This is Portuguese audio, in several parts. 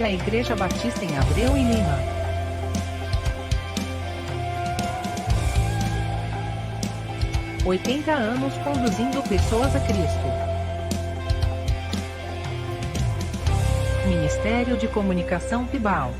Primeira Igreja Batista em Abreu e Lima. Oitenta anos conduzindo pessoas a Cristo. Ministério de Comunicação Pibal.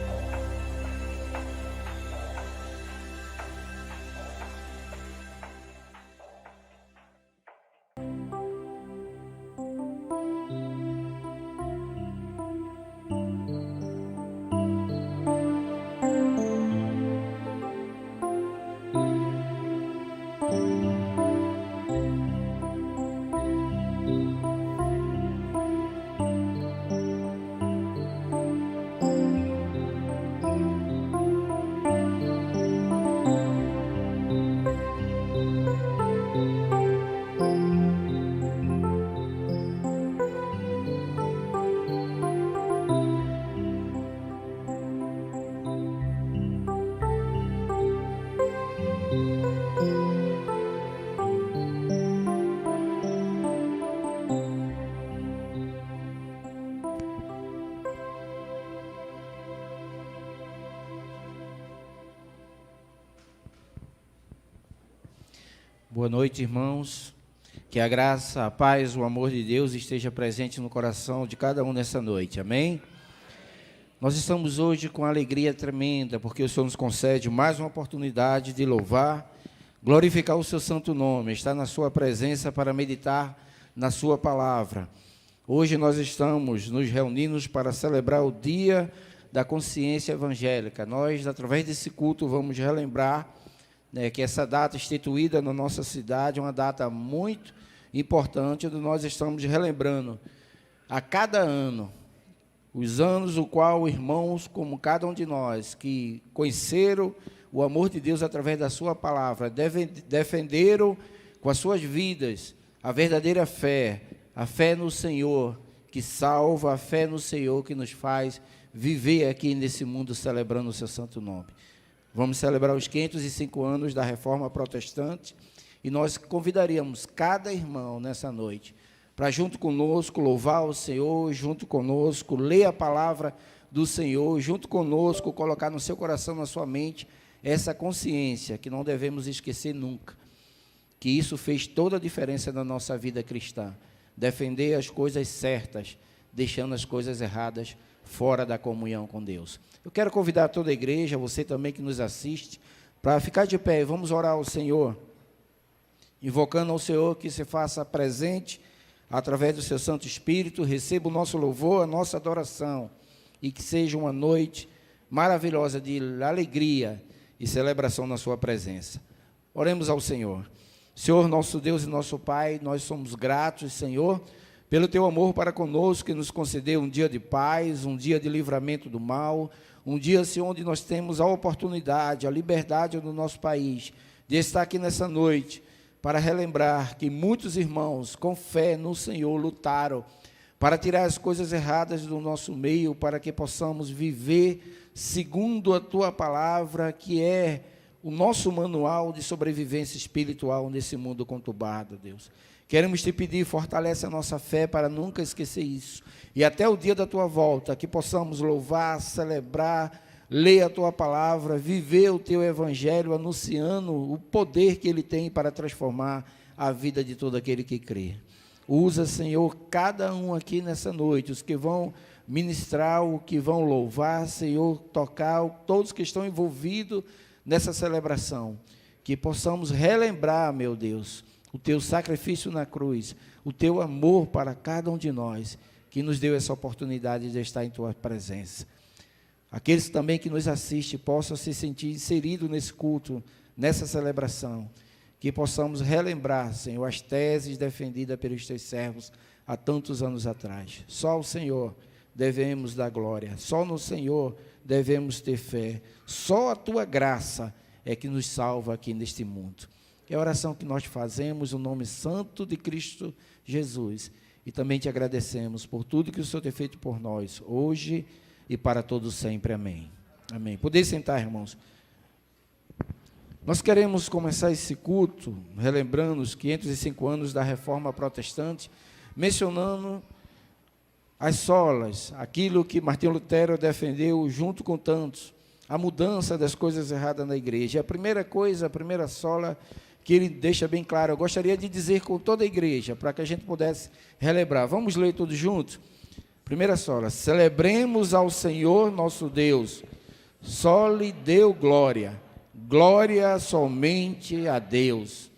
Boa noite, irmãos. Que a graça, a paz, o amor de Deus esteja presente no coração de cada um nessa noite. Amém? Nós estamos hoje com alegria tremenda, porque o Senhor nos concede mais uma oportunidade de louvar, glorificar o seu santo nome, estar na sua presença para meditar na sua palavra. Hoje nós estamos nos reunindo para celebrar o Dia da Consciência Evangélica. Nós, através desse culto, vamos relembrar que essa data instituída na nossa cidade é uma data muito importante, onde nós estamos relembrando a cada ano, os anos o qual irmãos como cada um de nós, que conheceram o amor de Deus através da sua palavra, defenderam com as suas vidas a verdadeira fé, a fé no Senhor, que salva, a fé no Senhor, que nos faz viver aqui nesse mundo celebrando o seu santo nome. Vamos celebrar os 505 anos da Reforma Protestante e nós convidaríamos cada irmão nessa noite para junto conosco louvar o Senhor, junto conosco ler a palavra do Senhor, junto conosco colocar no seu coração, na sua mente, essa consciência que não devemos esquecer nunca, que isso fez toda a diferença na nossa vida cristã, defender as coisas certas, deixando as coisas erradas fora da comunhão com Deus. Eu quero convidar toda a igreja, você também que nos assiste, para ficar de pé e vamos orar ao Senhor, invocando ao Senhor que se faça presente através do seu Santo Espírito, receba o nosso louvor, a nossa adoração, e que seja uma noite maravilhosa de alegria e celebração na sua presença. Oremos ao Senhor. Senhor, nosso Deus e nosso Pai, nós somos gratos, Senhor, pelo teu amor para conosco, que nos concedeu um dia de paz, um dia de livramento do mal, um dia, Senhor, onde nós temos a oportunidade, a liberdade do nosso país, de estar aqui nessa noite, para relembrar que muitos irmãos, com fé no Senhor, lutaram para tirar as coisas erradas do nosso meio, para que possamos viver segundo a tua palavra, que é o nosso manual de sobrevivência espiritual nesse mundo conturbado, Deus. Queremos te pedir, fortalece a nossa fé para nunca esquecer isso. E até o dia da tua volta, que possamos louvar, celebrar, ler a tua palavra, viver o teu evangelho, anunciando o poder que ele tem para transformar a vida de todo aquele que crê. Usa, Senhor, cada um aqui nessa noite, os que vão ministrar, os que vão louvar, Senhor, tocar, todos que estão envolvidos nessa celebração. Que possamos relembrar, meu Deus, o teu sacrifício na cruz, o teu amor para cada um de nós, que nos deu essa oportunidade de estar em tua presença. Aqueles também que nos assistem possam se sentir inseridos nesse culto, nessa celebração, que possamos relembrar, Senhor, as teses defendidas pelos teus servos há tantos anos atrás. Só ao Senhor devemos dar glória, só no Senhor devemos ter fé, só a tua graça é que nos salva aqui neste mundo. É a oração que nós fazemos no nome santo de Cristo Jesus. E também te agradecemos por tudo que o Senhor tem feito por nós, hoje e para todos sempre. Amém. Amém. Podem sentar, irmãos. Nós queremos começar esse culto, relembrando os 505 anos da Reforma Protestante, mencionando as solas, aquilo que Martinho Lutero defendeu junto com tantos, a mudança das coisas erradas na igreja. A primeira coisa, a primeira sola que ele deixa bem claro, eu gostaria de dizer com toda a igreja, para que a gente pudesse relembrar. Vamos ler todos juntos? Primeira sola: celebremos ao Senhor nosso Deus, só lhe deu glória, glória somente a Deus.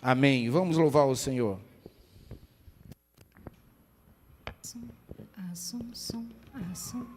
Amém. Vamos louvar o Senhor. Ação.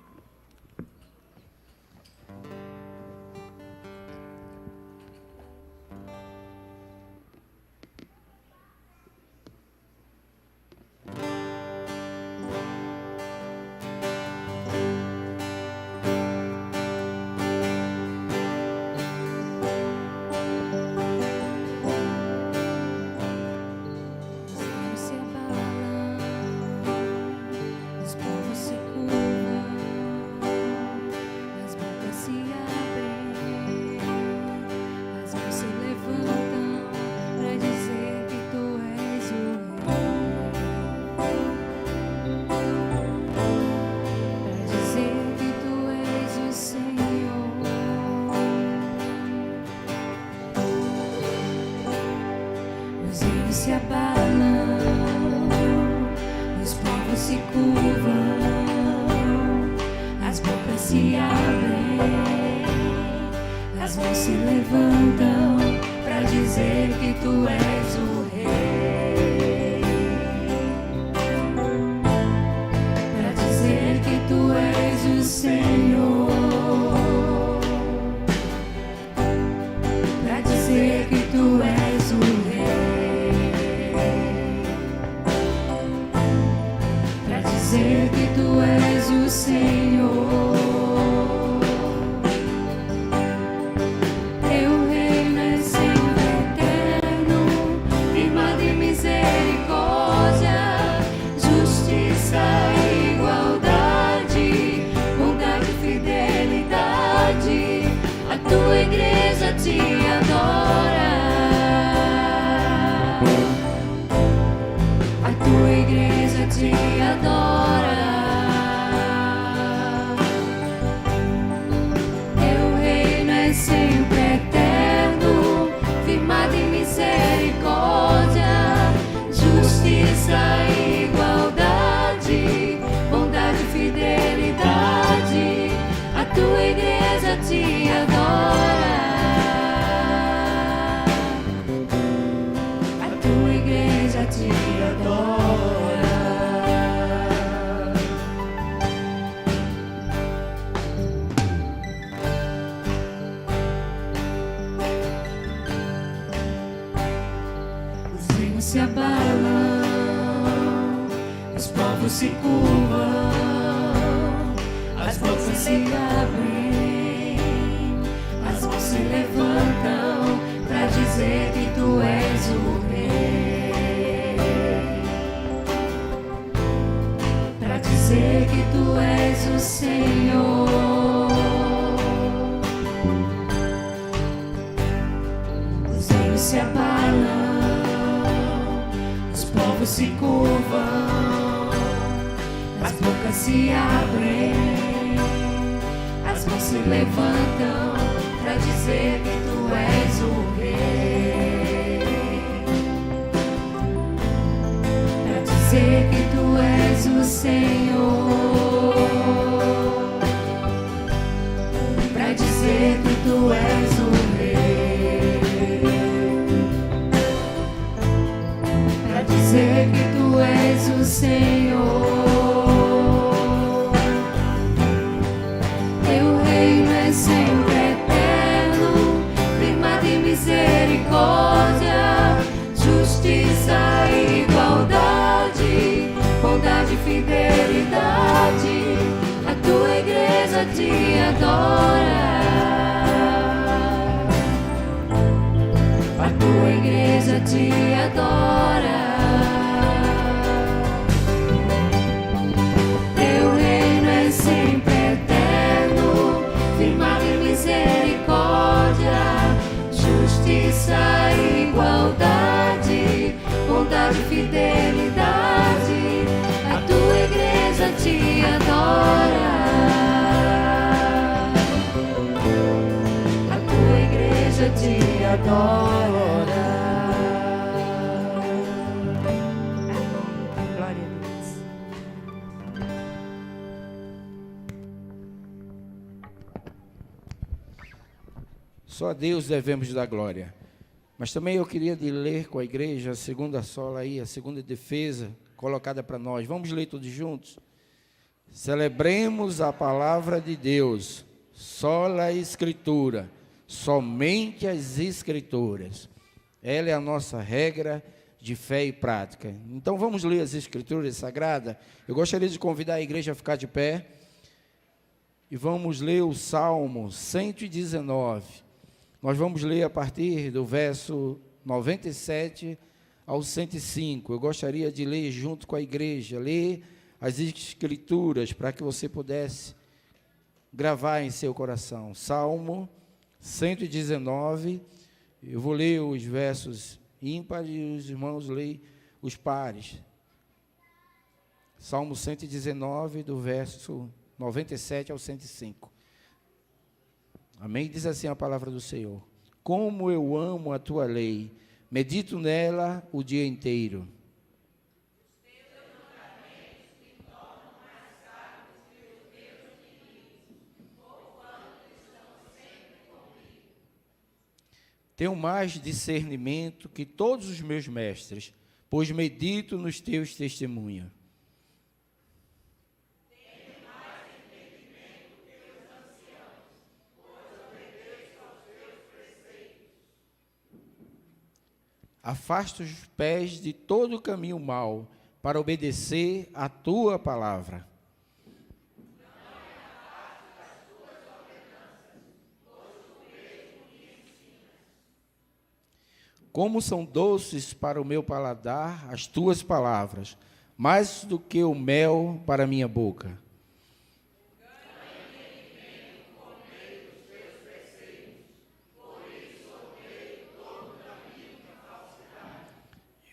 Se abalam, os povos se curvam, as bocas se abrem, as mãos se levantam para dizer que tu és o Rei, para dizer que tu és o Senhor, para dizer que tu és o Rei. Dizer que tu és o Senhor, teu reino é sempre eterno, firmado em misericórdia, justiça e igualdade, bondade e fidelidade, a tua igreja te adora, a tua igreja te adora. Teu reino é sempre eterno, firmado em misericórdia, justiça e igualdade, bondade e fidelidade, a tua igreja te adora, a tua igreja te adora. Se abalam, os povos se curvam, as bocas se abrem, as mãos se levantam para dizer que tu és o Rei, para dizer que tu és o Senhor. Os reinos se abalam, se curvam, as bocas se abrem, as mãos se levantam para dizer que tu és o Rei, para dizer que tu és o Senhor, para dizer que tu és o dizer que tu és o Senhor, teu reino é sempre eterno, firmado em misericórdia, justiça e igualdade, bondade e fidelidade, a tua igreja te adora, a tua igreja te adora. Justiça e igualdade, bondade e fidelidade, a tua igreja te Só a Deus devemos dar glória. Mas também eu queria ler com a igreja a segunda sola aí, a segunda defesa colocada para nós. Vamos ler todos juntos? Celebremos a palavra de Deus, sola Escritura, somente as Escrituras. Ela é a nossa regra de fé e prática. Então vamos ler as Escrituras Sagradas. Eu gostaria de convidar a igreja a ficar de pé. E vamos ler o Salmo 119. Nós vamos ler a partir do verso 97 ao 105. Eu gostaria de ler junto com a igreja, ler as Escrituras, para que você pudesse gravar em seu coração. Salmo 119, eu vou ler os versos ímpares e os irmãos leem os pares. Salmo 119, do verso 97 ao 105. Amém? Diz assim a palavra do Senhor: como eu amo a tua lei, medito nela o dia inteiro. Tenho mais discernimento que todos os meus mestres, pois medito nos teus testemunhos. Tenho mais entendimento que os anciãos, pois obedeço aos teus preceitos. Afasta os pés de todo o caminho mau, para obedecer a tua palavra. Como são doces para o meu paladar as tuas palavras, mais do que o mel para a minha boca.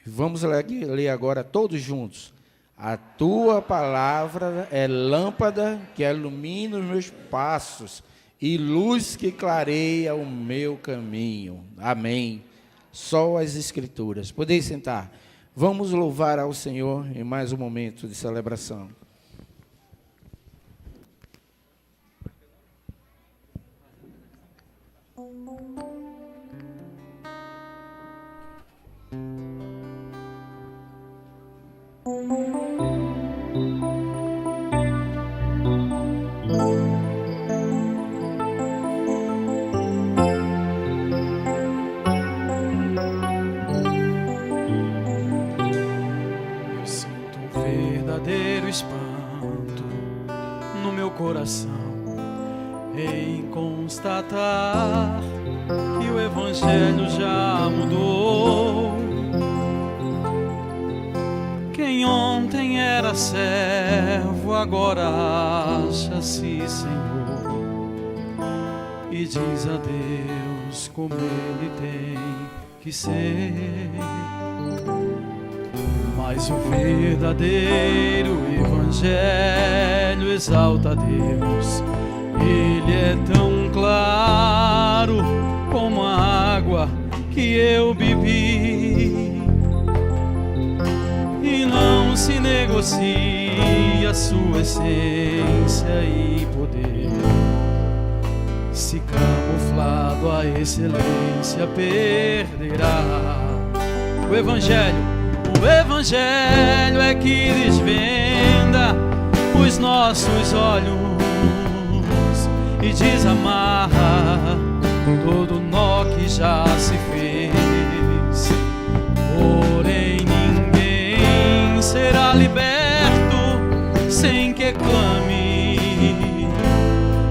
Vamos ler agora todos juntos. A tua palavra é lâmpada que ilumina os meus passos e luz que clareia o meu caminho. Amém. Só as Escrituras. Podeis sentar. Vamos louvar ao Senhor em mais um momento de celebração. Espanto no meu coração em constatar que o Evangelho já mudou. Quem ontem era servo agora acha-se Senhor e diz a Deus como ele tem que ser. Mas o verdadeiro Evangelho exalta a Deus. Ele é tão claro como a água que eu bebi, e não se negocia sua essência e poder. Se camuflado a excelência perderá. O Evangelho é que desvenda os nossos olhos e desamarra todo nó que já se fez. Porém ninguém será liberto sem que clame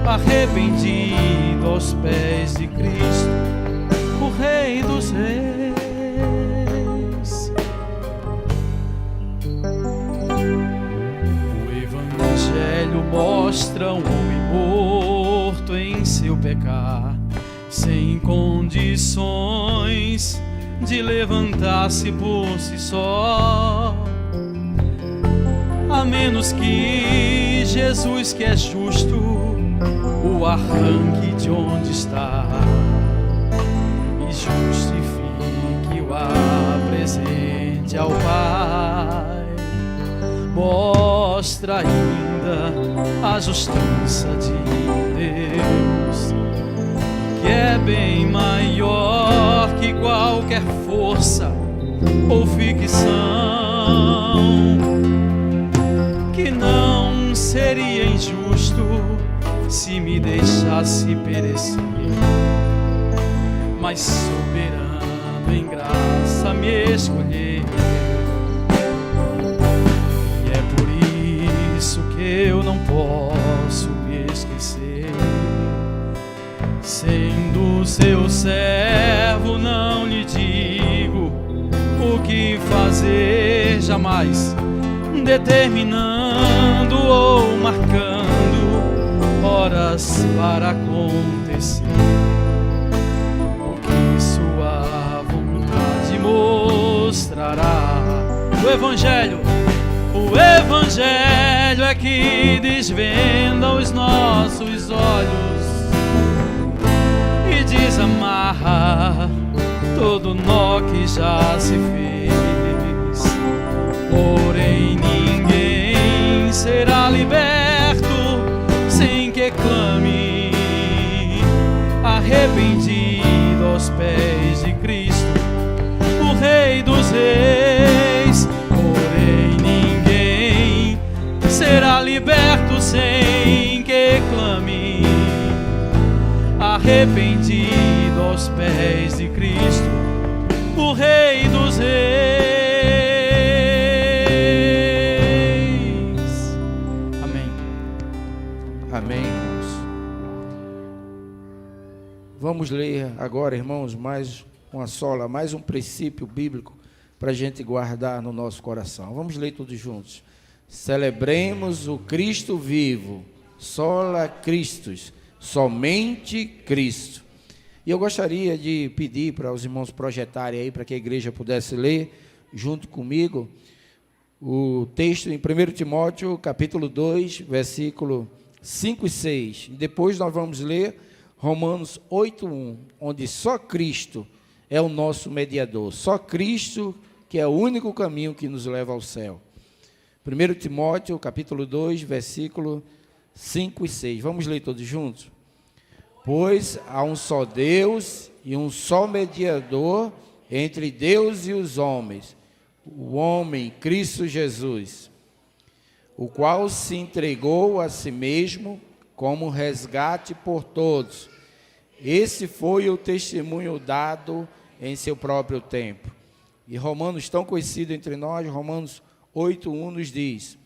arrependido aos pés de Cristo, o Rei dos Reis. Mostra um homem morto em seu pecar, sem condições de levantar-se por si só, a menos que Jesus, que é justo, o arranque de onde está e justifique o apresente ao Pai. Mostra ainda a justiça de Deus, que é bem maior que qualquer força ou ficção, que não seria injusto se me deixasse perecer, mas soberano em graça me escolheu. E é por isso que eu não posso me esquecer. Sendo seu servo, não lhe digo o que fazer jamais, determinando ou marcando horas para acontecer o que sua vontade mostrará. O Evangelho é que desvenda os nossos olhos e desamarra todo nó que já se fez. Porém ninguém será liberto sem que clame arrependido aos pés de Cristo, o Rei dos Reis. Porém ninguém será liberto sem que clame arrependido aos pés de Cristo, o Rei dos Reis. Amém. Amém, irmãos. Vamos ler agora, irmãos, mais uma sola, mais um princípio bíblico para a gente guardar no nosso coração. Vamos ler todos juntos. Celebremos o Cristo vivo, sola Christus, somente Cristo. E eu gostaria de pedir para os irmãos projetarem aí, para que a igreja pudesse ler junto comigo o texto em 1 Timóteo, capítulo 2, versículo 5 e 6. E depois nós vamos ler Romanos 8:1, onde só Cristo é o nosso mediador, só Cristo que é o único caminho que nos leva ao céu. 1 Timóteo, capítulo 2, versículo 5 e 6. Vamos ler todos juntos? Pois há um só Deus e um só mediador entre Deus e os homens, o homem Cristo Jesus, o qual se entregou a si mesmo como resgate por todos. Esse foi o testemunho dado em seu próprio tempo. E Romanos, tão conhecido entre nós, Romanos 8:1 nos diz: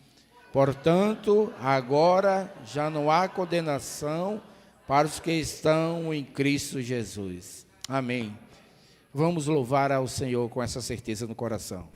portanto, agora já não há condenação para os que estão em Cristo Jesus. Amém. Vamos louvar ao Senhor com essa certeza no coração.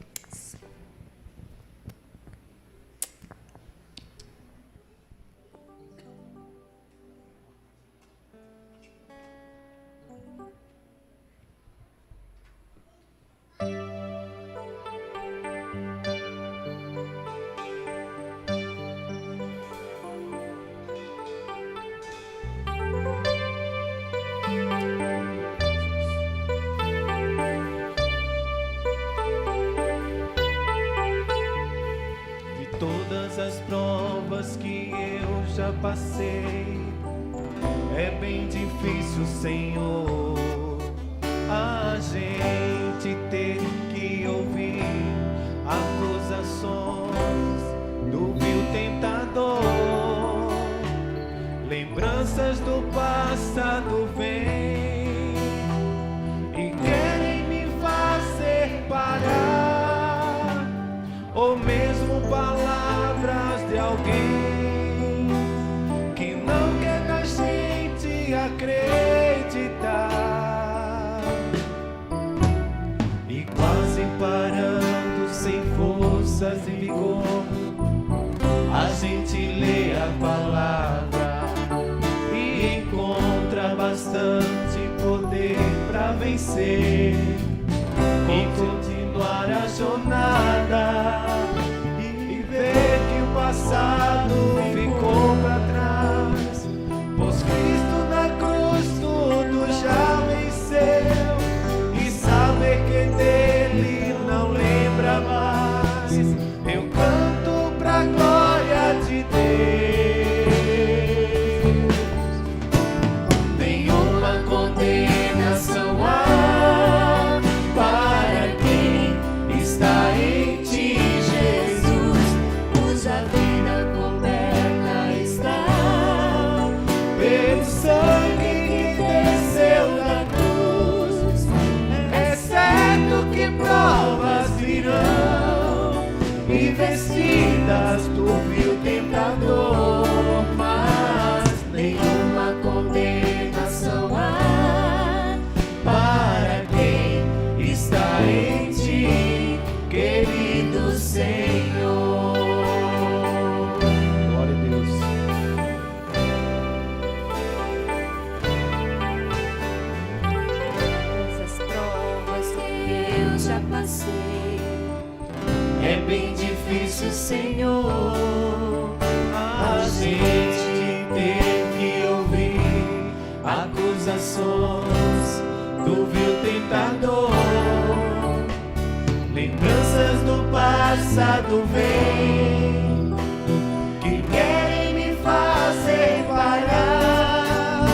As provas que eu já passei, é bem difícil, Senhor, a gente ter que ouvir acusações do vil tentador. Lembranças do passado vêm e querem me fazer parar, ou mesmo palavras de alguém que não quer da gente acreditar. E quase parando, sem forças e vigor, a gente lê a palavra e encontra bastante poder para vencer e continuar a jornada. Ver que o passado ficou para trás, pois Cristo na cruz tudo já venceu, e saber que dele não lembra mais. Eu canto passas tu viu tentador, mas nenhuma condenação há para quem está em ti, querido Senhor. Glória a Deus. Essas provas que eu já passei, É bem difícil, Senhor, a gente ter que ouvir acusações do vil tentador. Lembranças do passado vêm que querem me fazer parar,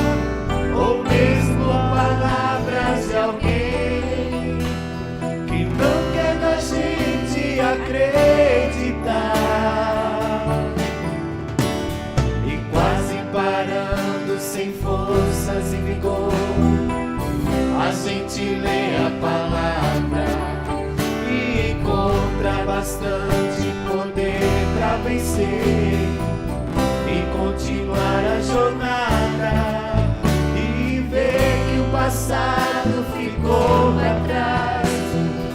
ou mesmo palavras de alguém que não quer da gente acreditar. E quase parando, sem forças e vigor, a gente lê a palavra e encontra bastante poder pra vencer e continuar a jornada, e ver que o passado ficou pra trás,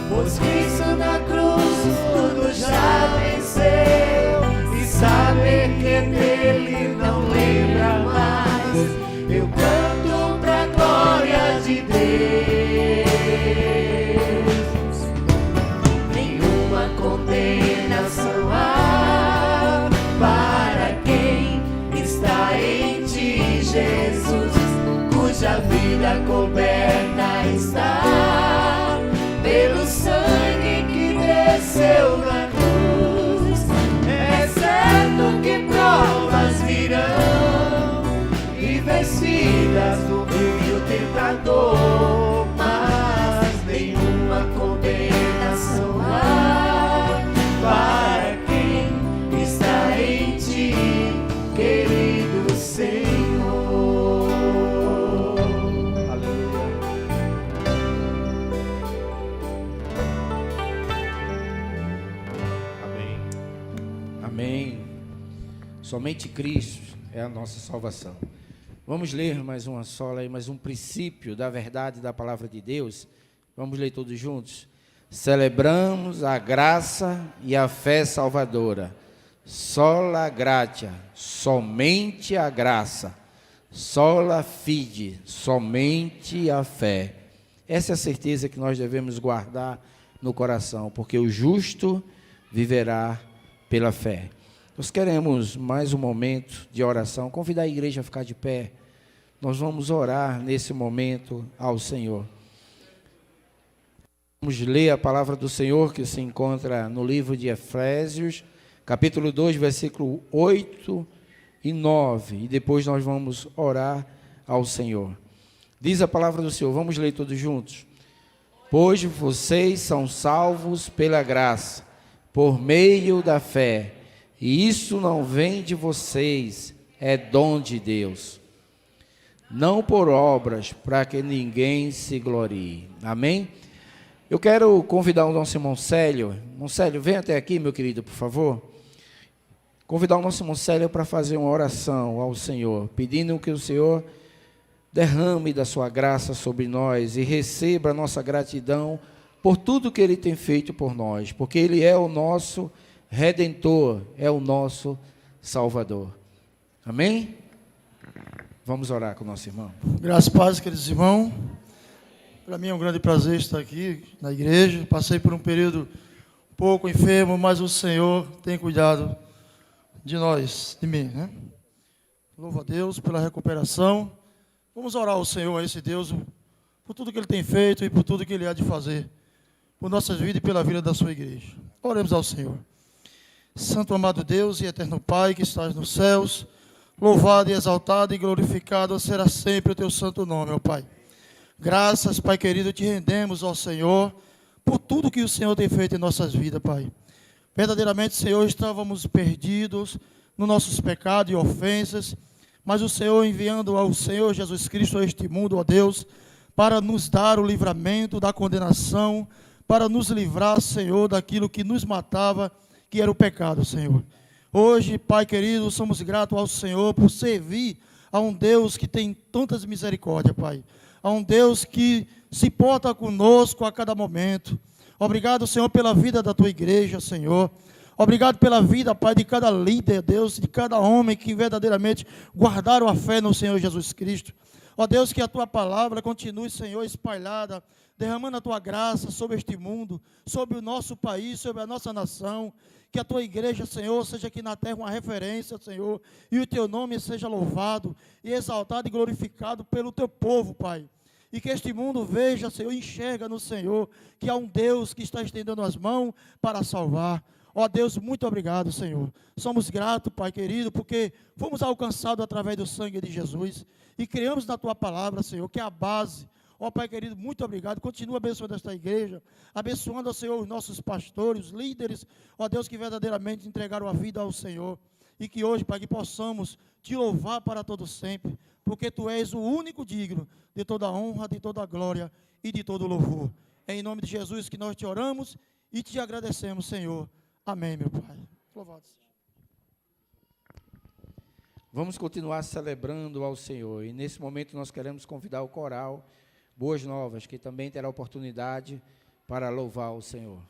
pois Cristo na cruz tudo já venceu, e saber que dele não lembra mais. Eu canto pra glória de Deus. Nenhuma condenação há para quem está em ti, Jesus, cuja vida coberta está pelo sangue que desceu na cruz. É certo que provas virão e vencidas do vil tentador, mas nenhuma condenação há para quem está em ti, querido Senhor. Aleluia. Amém. Amém. Somente Cristo é a nossa salvação. Vamos ler mais uma sola aí, mais um princípio da verdade da palavra de Deus. Vamos ler todos juntos. Celebramos a graça e a fé salvadora. Sola gratia, somente a graça. Sola fide, somente a fé. Essa é a certeza que nós devemos guardar no coração, porque o justo viverá pela fé. Nós queremos mais um momento de oração. Convidar a igreja a ficar de pé. Nós vamos orar nesse momento ao Senhor. Vamos ler a palavra do Senhor que se encontra no livro de Efésios, capítulo 2, versículo 8 e 9. E depois nós vamos orar ao Senhor. Diz a palavra do Senhor, vamos ler todos juntos. Pois vocês são salvos pela graça, por meio da fé. E isso não vem de vocês, é dom de Deus. Não por obras, para que ninguém se glorie. Amém? Eu quero convidar o nosso irmão Célio. Irmão Célio, vem até aqui, meu querido, por favor. Convidar o nosso irmão Célio para fazer uma oração ao Senhor, pedindo que o Senhor derrame da sua graça sobre nós e receba a nossa gratidão por tudo que Ele tem feito por nós, porque Ele é o nosso Redentor, é o nosso Salvador. Amém? Vamos orar com o nosso irmão. Graças e paz, queridos irmãos. Para mim é um grande prazer estar aqui na igreja. Passei por um período um pouco enfermo, mas o Senhor tem cuidado de nós, de mim, né? Louvo a Deus pela recuperação. Vamos orar ao Senhor, a esse Deus, por tudo que Ele tem feito e por tudo que Ele há de fazer por nossas vidas e pela vida da sua igreja. Oremos ao Senhor. Santo amado Deus e eterno Pai que estás nos céus, louvado e exaltado e glorificado será sempre o teu santo nome, ó Pai. Graças, Pai querido, te rendemos, ó Senhor, por tudo que o Senhor tem feito em nossas vidas, Pai. Verdadeiramente, Senhor, estávamos perdidos nos nossos pecados e ofensas, mas o Senhor enviando ao Senhor Jesus Cristo a este mundo, ó Deus, para nos dar o livramento da condenação, para nos livrar, Senhor, daquilo que nos matava, que era o pecado, Senhor. Hoje, Pai querido, somos gratos ao Senhor por servir a um Deus que tem tantas misericórdias, Pai. A um Deus que se porta conosco a cada momento. Obrigado, Senhor, pela vida da tua igreja, Senhor. Obrigado pela vida, Pai, de cada líder, Deus, de cada homem que verdadeiramente guardaram a fé no Senhor Jesus Cristo. Ó Deus, que a tua palavra continue, Senhor, espalhada, derramando a tua graça sobre este mundo, sobre o nosso país, sobre a nossa nação. Que a tua igreja, Senhor, seja aqui na terra uma referência, Senhor, e o teu nome seja louvado e exaltado e glorificado pelo teu povo, Pai. E que este mundo veja, Senhor, enxerga no Senhor, que há um Deus que está estendendo as mãos para salvar. Ó Deus, muito obrigado, Senhor. Somos gratos, Pai querido, porque fomos alcançados através do sangue de Jesus e criamos na tua palavra, Senhor, que é a base. Ó Pai querido, muito obrigado. Continua abençoando esta igreja, abençoando, Senhor, os nossos pastores, os líderes, ó Deus, que verdadeiramente entregaram a vida ao Senhor. E que hoje, Pai, que possamos te louvar para todo sempre, porque tu és o único digno de toda a honra, de toda a glória e de todo o louvor. É em nome de Jesus que nós te oramos e te agradecemos, Senhor. Amém, meu Pai. Louvado seja. Vamos continuar celebrando ao Senhor. E nesse momento nós queremos convidar o coral Boas Novas, que também terá oportunidade para louvar o Senhor.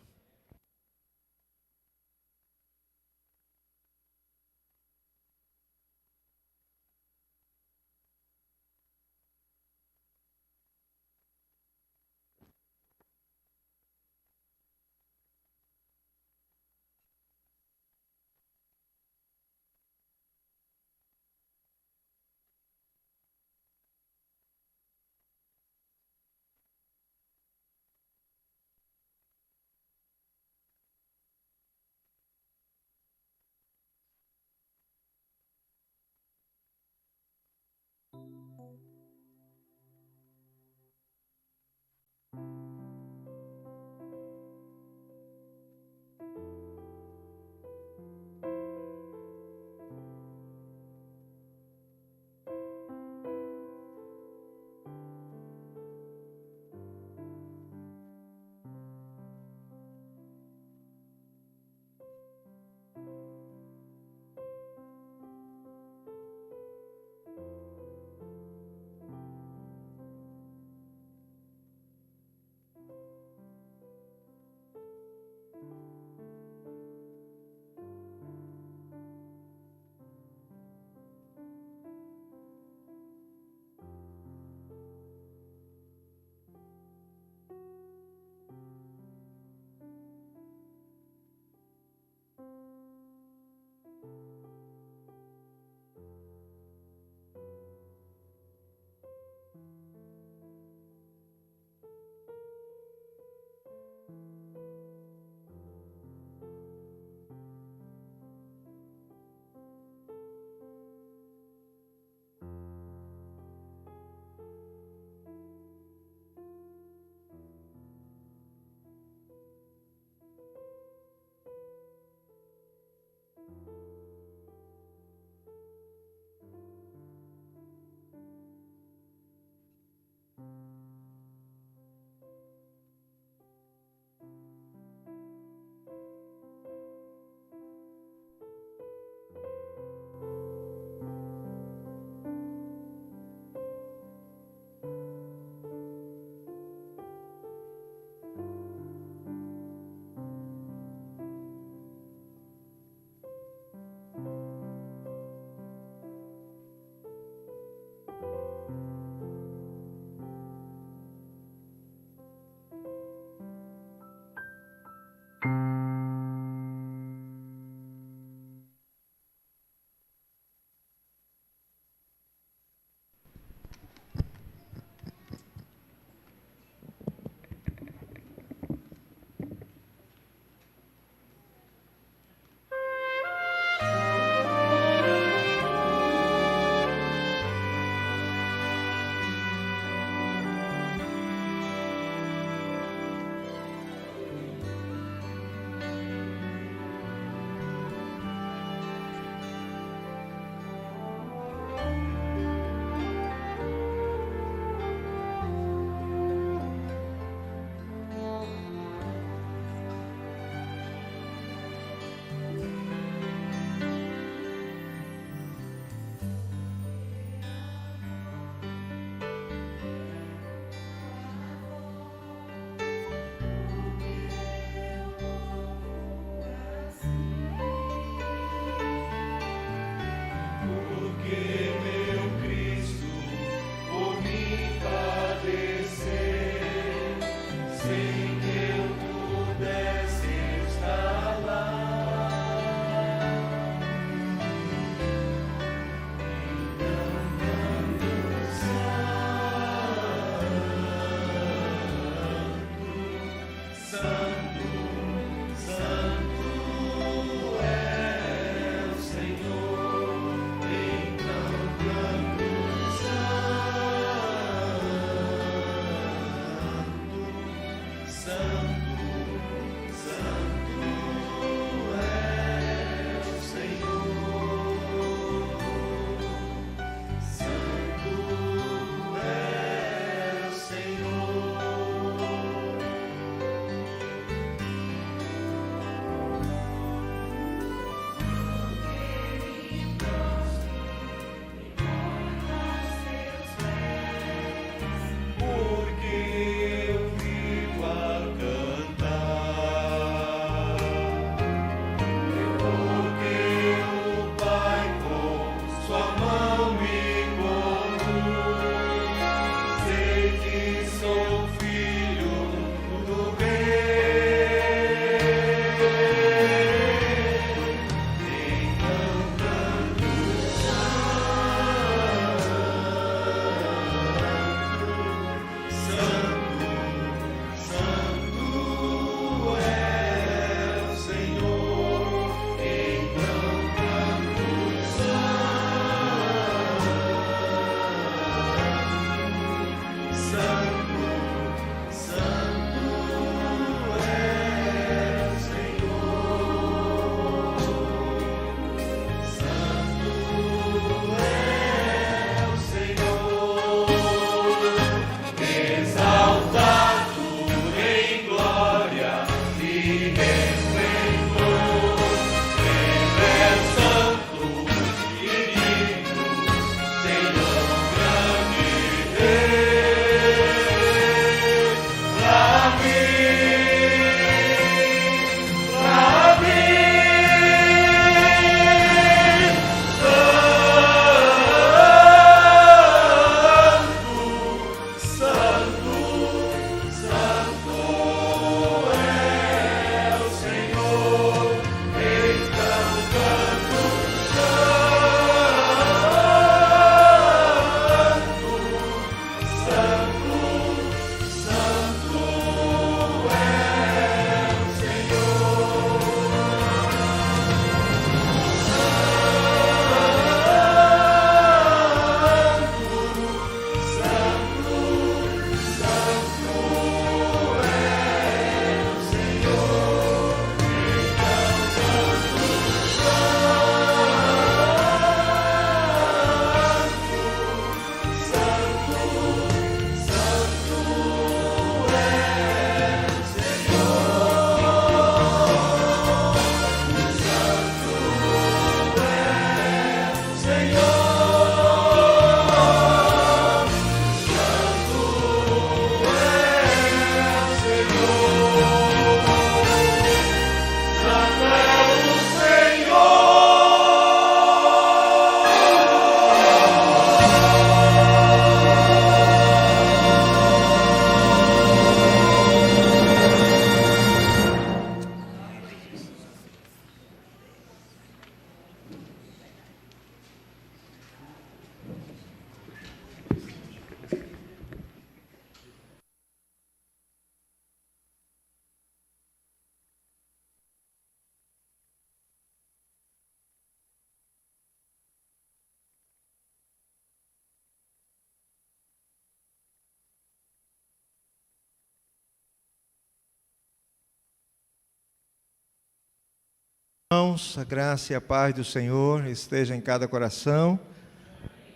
Irmãos, a graça e a paz do Senhor esteja em cada coração.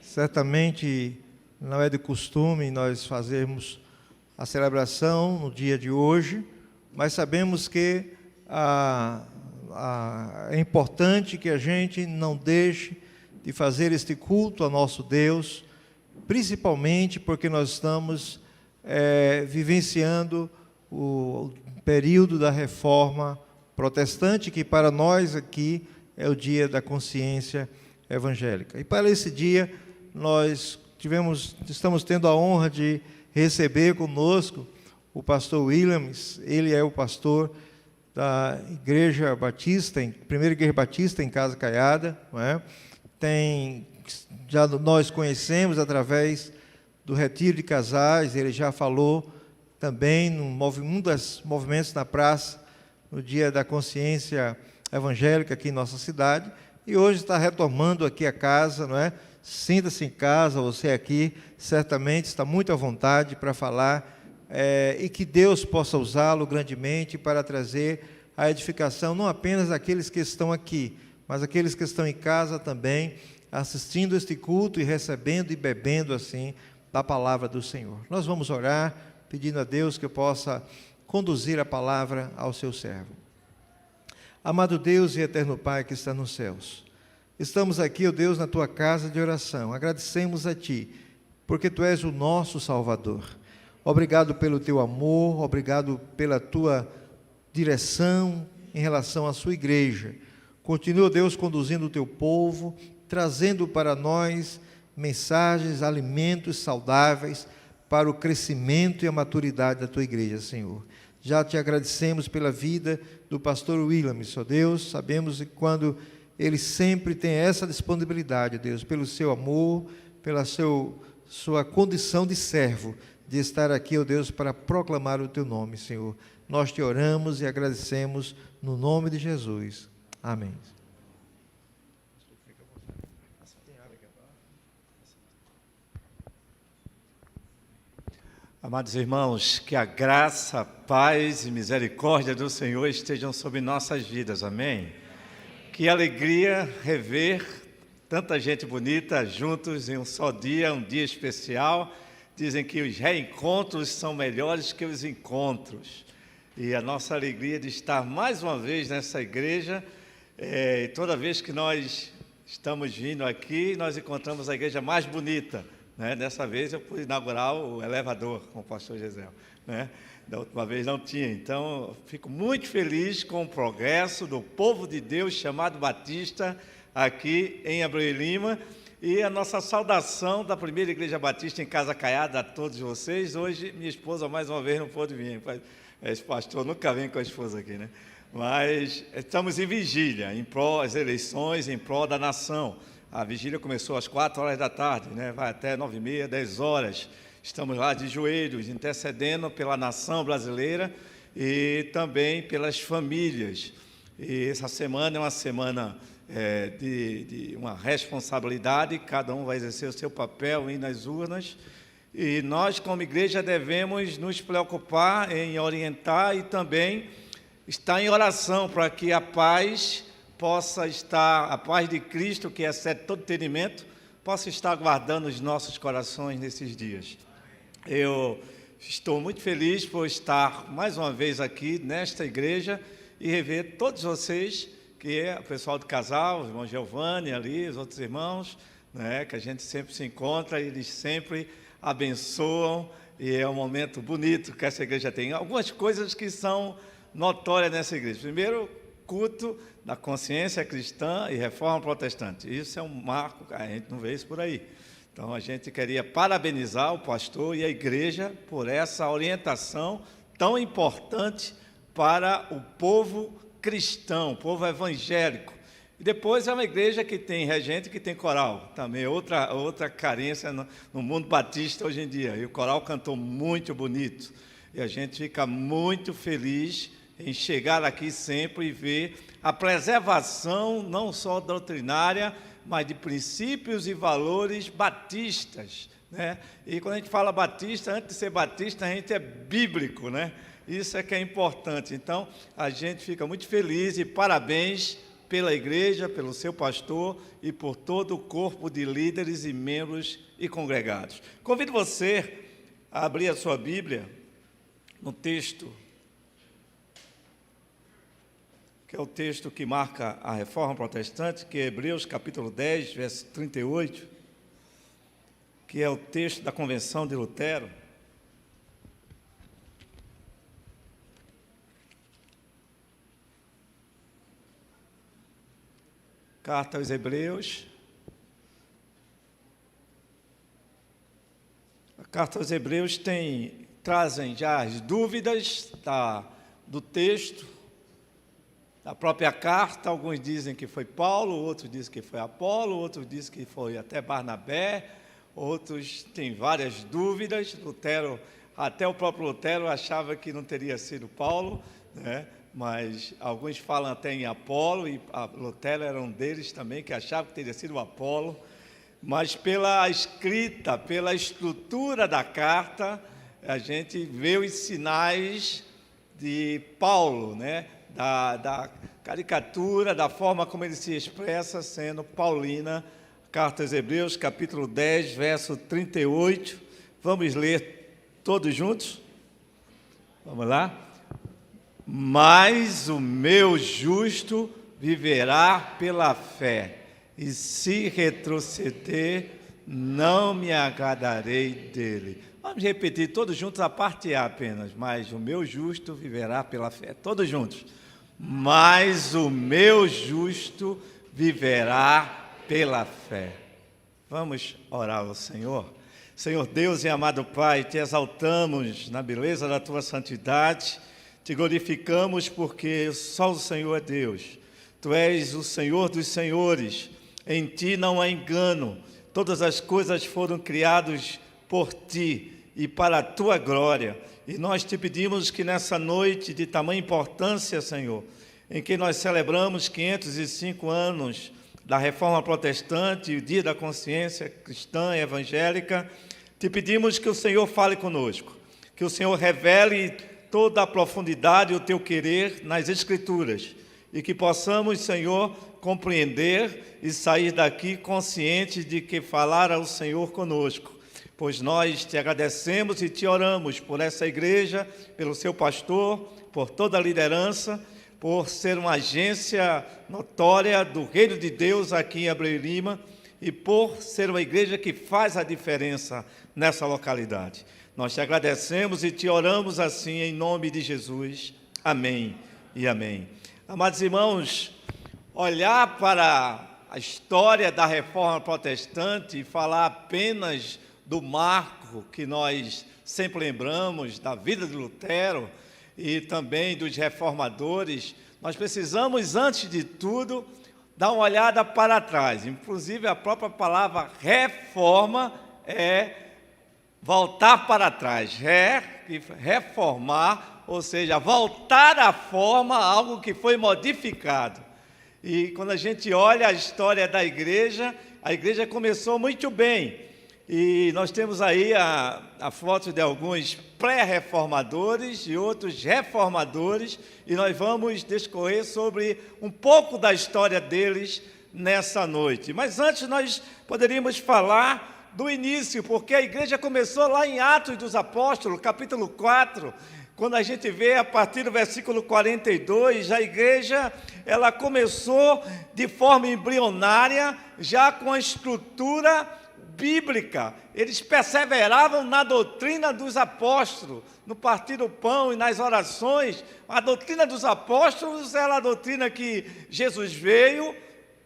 Certamente não é de costume nós fazermos a celebração no dia de hoje, mas sabemos que é importante que a gente não deixe de fazer este culto ao nosso Deus, principalmente porque nós estamos vivenciando o período da Reforma Protestante, que para nós aqui é o dia da consciência evangélica. E para esse dia nós estamos tendo a honra de receber conosco o pastor Williams. Ele é o pastor da Igreja Batista, Primeira Igreja Batista em Casa Caiada, não é? Já nós conhecemos através do retiro de casais, ele já falou também num dos movimentos na praça, no Dia da Consciência Evangélica aqui em nossa cidade, e hoje está retomando aqui a casa, não é? Sinta-se em casa, você aqui certamente está muito à vontade para falar, e que Deus possa usá-lo grandemente para trazer a edificação, não apenas daqueles que estão aqui, mas aqueles que estão em casa também, assistindo este culto e recebendo e bebendo assim da palavra do Senhor. Nós vamos orar, pedindo a Deus que possa conduzir a palavra ao seu servo. Amado Deus e eterno Pai que está nos céus, estamos aqui, ó Deus, na Tua casa de oração. Agradecemos a Ti, porque Tu és o nosso Salvador. Obrigado pelo Teu amor, obrigado pela Tua direção em relação à Sua igreja. Continua, Deus, conduzindo o Teu povo, trazendo para nós mensagens, alimentos saudáveis para o crescimento e a maturidade da Tua igreja, Senhor. Já Te agradecemos pela vida do pastor William, ó Deus, sabemos que quando ele sempre tem essa disponibilidade, Deus, pelo Seu amor, pela Sua condição de servo, de estar aqui, ó Deus, para proclamar o Teu nome, Senhor. Nós Te oramos e agradecemos no nome de Jesus. Amém. Amados irmãos, que a graça, paz e misericórdia do Senhor estejam sobre nossas vidas, amém? Que alegria rever tanta gente bonita juntos em um só dia, um dia especial. Dizem que os reencontros são melhores que os encontros. E a nossa alegria de estar mais uma vez nessa igreja, toda vez que nós estamos vindo aqui, nós encontramos a igreja mais bonita. Dessa vez eu pude inaugurar o elevador com o pastor Gisel, Da última vez não tinha. Então, eu fico muito feliz com o progresso do povo de Deus chamado Batista aqui em Abreu e Lima. E a nossa saudação da Primeira Igreja Batista em Casa Caiada a todos vocês. Hoje, minha esposa mais uma vez não pôde vir. Esse pastor nunca vem com a esposa aqui, Mas estamos em vigília, em prol das eleições, em prol da nação. A vigília começou às 4 horas da tarde, vai até 9h30, 10 horas. Estamos lá de joelhos, intercedendo pela nação brasileira e também pelas famílias. E essa semana é uma semana de uma responsabilidade, cada um vai exercer o seu papel aí nas urnas. E nós, como igreja, devemos nos preocupar em orientar e também estar em oração para que a paz possa estar, a paz de Cristo, que excede todo entendimento, possa estar guardando os nossos corações nesses dias. Eu estou muito feliz por estar mais uma vez aqui nesta igreja e rever todos vocês, que é o pessoal do casal, o irmão Giovanni ali, os outros irmãos, que a gente sempre se encontra, eles sempre abençoam e é um momento bonito que essa igreja tem. Algumas coisas que são notórias nessa igreja. Primeiro, culto da consciência cristã e reforma protestante. Isso é um marco, a gente não vê isso por aí. Então, a gente queria parabenizar o pastor e a igreja por essa orientação tão importante para o povo cristão, o povo evangélico. E depois é uma igreja que tem regente, que tem coral. Também outra carência no mundo batista hoje em dia. E o coral cantou muito bonito. E a gente fica muito feliz em chegar aqui sempre e ver a preservação não só doutrinária, mas de princípios e valores batistas, E quando a gente fala batista, antes de ser batista, a gente é bíblico, Isso é que é importante. Então, a gente fica muito feliz e parabéns pela igreja, pelo seu pastor e por todo o corpo de líderes e membros e congregados. Convido você a abrir a sua Bíblia no texto que é o texto que marca a reforma protestante, que é Hebreus capítulo 10, verso 38, que é o texto da Convenção de Lutero. Carta aos Hebreus. A carta aos Hebreus trazem já as dúvidas do texto, da própria carta. Alguns dizem que foi Paulo, outros dizem que foi Apolo, outros dizem que foi até Barnabé, outros têm várias dúvidas. Lutero, até o próprio Lutero achava que não teria sido Paulo, né? Mas alguns falam até em Apolo, e Lutero era um deles também, que achava que teria sido Apolo. Mas pela escrita, pela estrutura da carta, a gente vê os sinais de Paulo, né? Da caricatura, da forma como ele se expressa, sendo paulina. Carta aos Hebreus, capítulo 10, verso 38. Vamos ler todos juntos? Vamos lá? Mas o meu justo viverá pela fé, e se retroceder, não me agradarei dele. Vamos repetir todos juntos a parte A apenas. Mas o meu justo viverá pela fé. Todos juntos. Mas o meu justo viverá pela fé. Vamos orar ao Senhor. Senhor Deus e amado Pai, te exaltamos na beleza da tua santidade, te glorificamos porque só o Senhor é Deus. Tu és o Senhor dos senhores, em ti não há engano. Todas as coisas foram criadas por ti e para a tua glória. E nós te pedimos que nessa noite de tamanha importância, Senhor, em que nós celebramos 505 anos da Reforma Protestante, o Dia da Consciência Cristã e Evangélica, te pedimos que o Senhor fale conosco, que o Senhor revele toda a profundidade e o teu querer nas Escrituras, e que possamos, Senhor, compreender e sair daqui conscientes de que falara o Senhor conosco, pois nós te agradecemos e te oramos por essa igreja, pelo seu pastor, por toda a liderança, por ser uma agência notória do Reino de Deus aqui em Abreu e Lima, e por ser uma igreja que faz a diferença nessa localidade. Nós te agradecemos e te oramos assim em nome de Jesus. Amém e amém. Amados irmãos, olhar para a história da Reforma Protestante e falar apenas do marco que nós sempre lembramos, da vida de Lutero e também dos reformadores, nós precisamos, antes de tudo, dar uma olhada para trás. Inclusive, a própria palavra reforma é voltar para trás, reformar, ou seja, voltar à forma, algo que foi modificado. E quando a gente olha a história da igreja, a igreja começou muito bem. E nós temos aí a foto de alguns pré-reformadores e outros reformadores, e nós vamos discorrer sobre um pouco da história deles nessa noite. Mas antes nós poderíamos falar do início, porque a igreja começou lá em Atos dos Apóstolos, capítulo 4, quando a gente vê a partir do versículo 42, a igreja ela começou de forma embrionária, já com a estrutura bíblica. Eles perseveravam na doutrina dos apóstolos, no partir do pão e nas orações. A doutrina dos apóstolos era a doutrina que Jesus veio,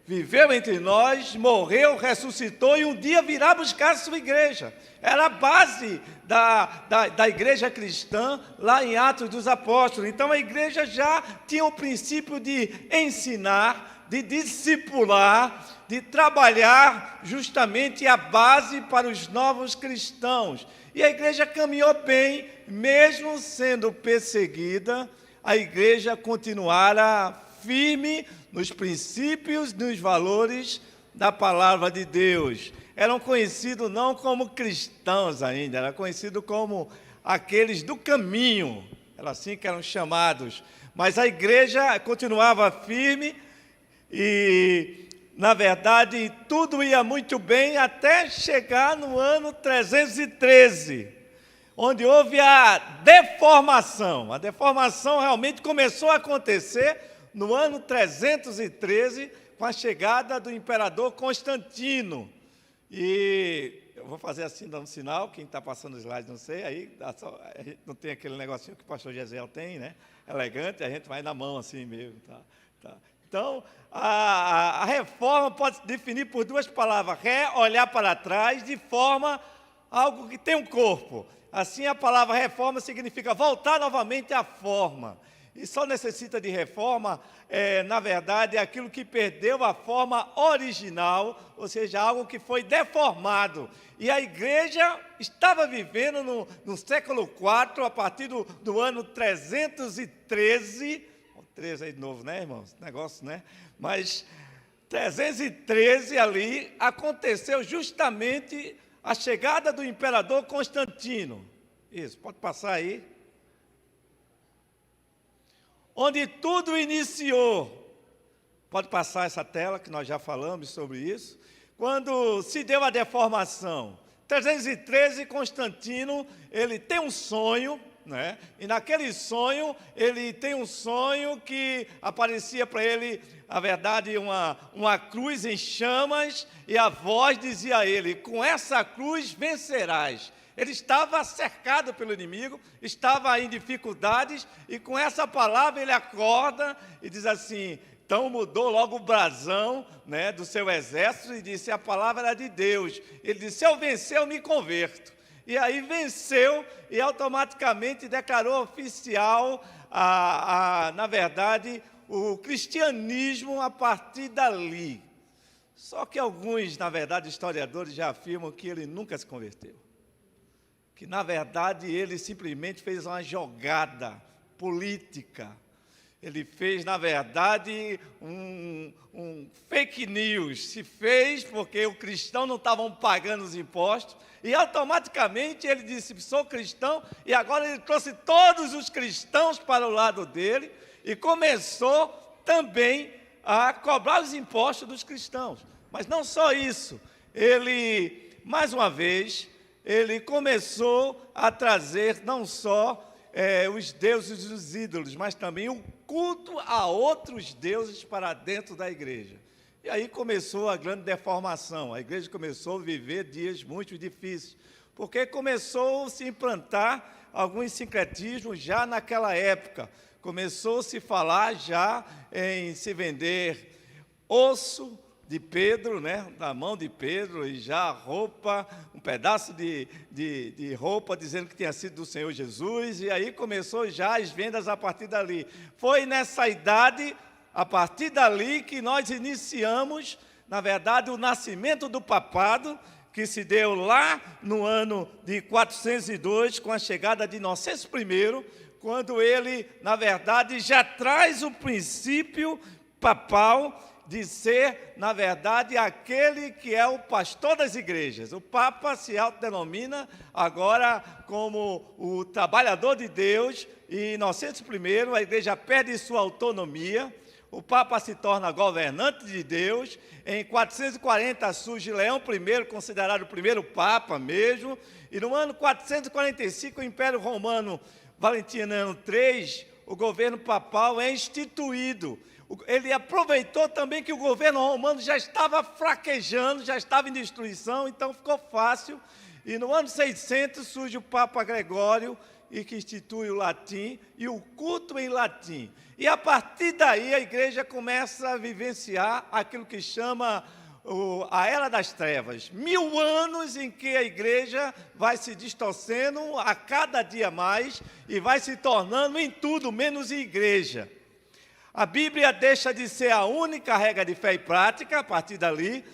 viveu entre nós, morreu, ressuscitou e um dia virá buscar a sua igreja. Era a base da igreja cristã lá em Atos dos Apóstolos. Então a igreja já tinha o princípio de ensinar, de discipular, de trabalhar justamente a base para os novos cristãos. E a igreja caminhou bem, mesmo sendo perseguida, a igreja continuara firme nos princípios, nos valores da palavra de Deus. Eram conhecidos não como cristãos ainda, eram conhecidos como aqueles do caminho, era assim que eram chamados. Mas a igreja continuava firme e, na verdade, tudo ia muito bem até chegar no ano 313, onde houve a deformação. A deformação realmente começou a acontecer no ano 313, com a chegada do imperador Constantino. E eu vou fazer assim, dando um sinal, quem está passando o slide, não sei, aí a gente não tem aquele negocinho que o pastor Gesiel tem, né? Elegante, a gente vai na mão assim mesmo. Tá. Então, a reforma pode se definir por duas palavras: olhar para trás, de forma, algo que tem um corpo. Assim, a palavra reforma significa voltar novamente à forma. e só necessita de reforma, na verdade, é aquilo que perdeu a forma original, ou seja, algo que foi deformado. E a igreja estava vivendo no século IV, a partir do ano 313, 13 aí de novo, né, irmãos? Negócio, né? Mas 313 ali, aconteceu justamente a chegada do imperador Constantino. Isso, pode passar aí. Onde tudo iniciou. Pode passar essa tela, que nós já falamos sobre isso. Quando se deu a deformação. 313, Constantino, ele tem um sonho, né? E naquele sonho, ele tem um sonho que aparecia para ele, na verdade, uma cruz em chamas, e a voz dizia a ele: com essa cruz vencerás. Ele estava cercado pelo inimigo, estava em dificuldades, e com essa palavra ele acorda e diz assim. Então mudou logo o brasão, né, do seu exército e disse: a palavra era de Deus. Ele disse: se eu vencer, eu me converto. E aí venceu e automaticamente declarou oficial, na verdade, o cristianismo a partir dali. Só que alguns, na verdade, historiadores já afirmam que ele nunca se converteu. Que, na verdade, ele simplesmente fez uma jogada política. Ele fez, na verdade, um fake news. Se fez porque os cristãos não estavam pagando os impostos. E automaticamente ele disse: sou cristão. E agora ele trouxe todos os cristãos para o lado dele. E começou também a cobrar os impostos dos cristãos. Mas não só isso. Ele, mais uma vez, ele começou a trazer não só os deuses e os ídolos, mas também o culto a outros deuses para dentro da igreja. E aí começou a grande deformação. A igreja começou a viver dias muito difíceis, porque começou a se implantar alguns sincretismos já naquela época. Começou a se falar já em se vender osso de Pedro, né, da mão de Pedro, e já roupa, um pedaço de roupa dizendo que tinha sido do Senhor Jesus, e aí começou já as vendas a partir dali. Foi nessa idade, a partir dali, que nós iniciamos, na verdade, o nascimento do papado, que se deu lá no ano de 402, com a chegada de Inocêncio I, quando ele, na verdade, já traz o princípio papal de ser, na verdade, aquele que é o pastor das igrejas. O Papa se autodenomina agora como o trabalhador de Deus, e Inocêncio I, a igreja perde sua autonomia, o Papa se torna governante de Deus. Em 440 surge Leão I, considerado o primeiro Papa mesmo, e no ano 445, o Império Romano Valentiniano III, o governo papal é instituído. Ele aproveitou também que o governo romano já estava fraquejando, já estava em destruição, então ficou fácil. E no ano 600 surge o Papa Gregório, e que institui o latim e o culto em latim. E a partir daí a igreja começa a vivenciar aquilo que chama a Era das Trevas. 1000 anos em que a igreja vai se distorcendo a cada dia mais e vai se tornando em tudo menos em igreja. A Bíblia deixa de ser a única regra de fé e prática a partir dali.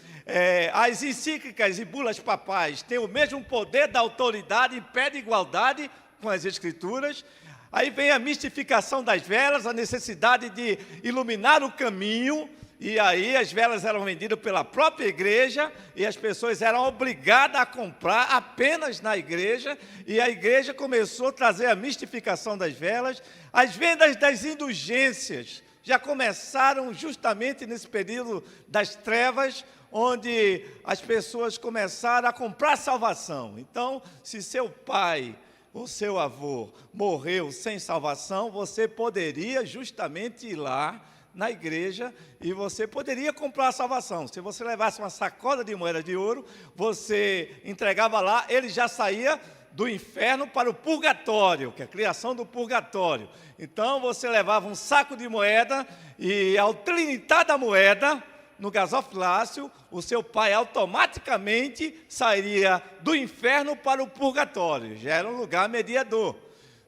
As encíclicas e bulas papais têm o mesmo poder da autoridade em pé de igualdade com as Escrituras. Aí vem a mistificação das velas, a necessidade de iluminar o caminho, e aí as velas eram vendidas pela própria igreja, e as pessoas eram obrigadas a comprar apenas na igreja, e a igreja começou a trazer a mistificação das velas. As vendas das indulgências já começaram justamente nesse período das trevas, onde as pessoas começaram a comprar salvação. Então, se seu pai o seu avô morreu sem salvação, você poderia justamente ir lá na igreja e você poderia comprar a salvação. Se você levasse uma sacola de moeda de ouro, você entregava lá, ele já saía do inferno para o purgatório, que é a criação do purgatório. Então, você levava um saco de moeda e, ao trinitar da moeda, no gasofilácio, o seu pai automaticamente sairia do inferno para o purgatório. Já era um lugar mediador.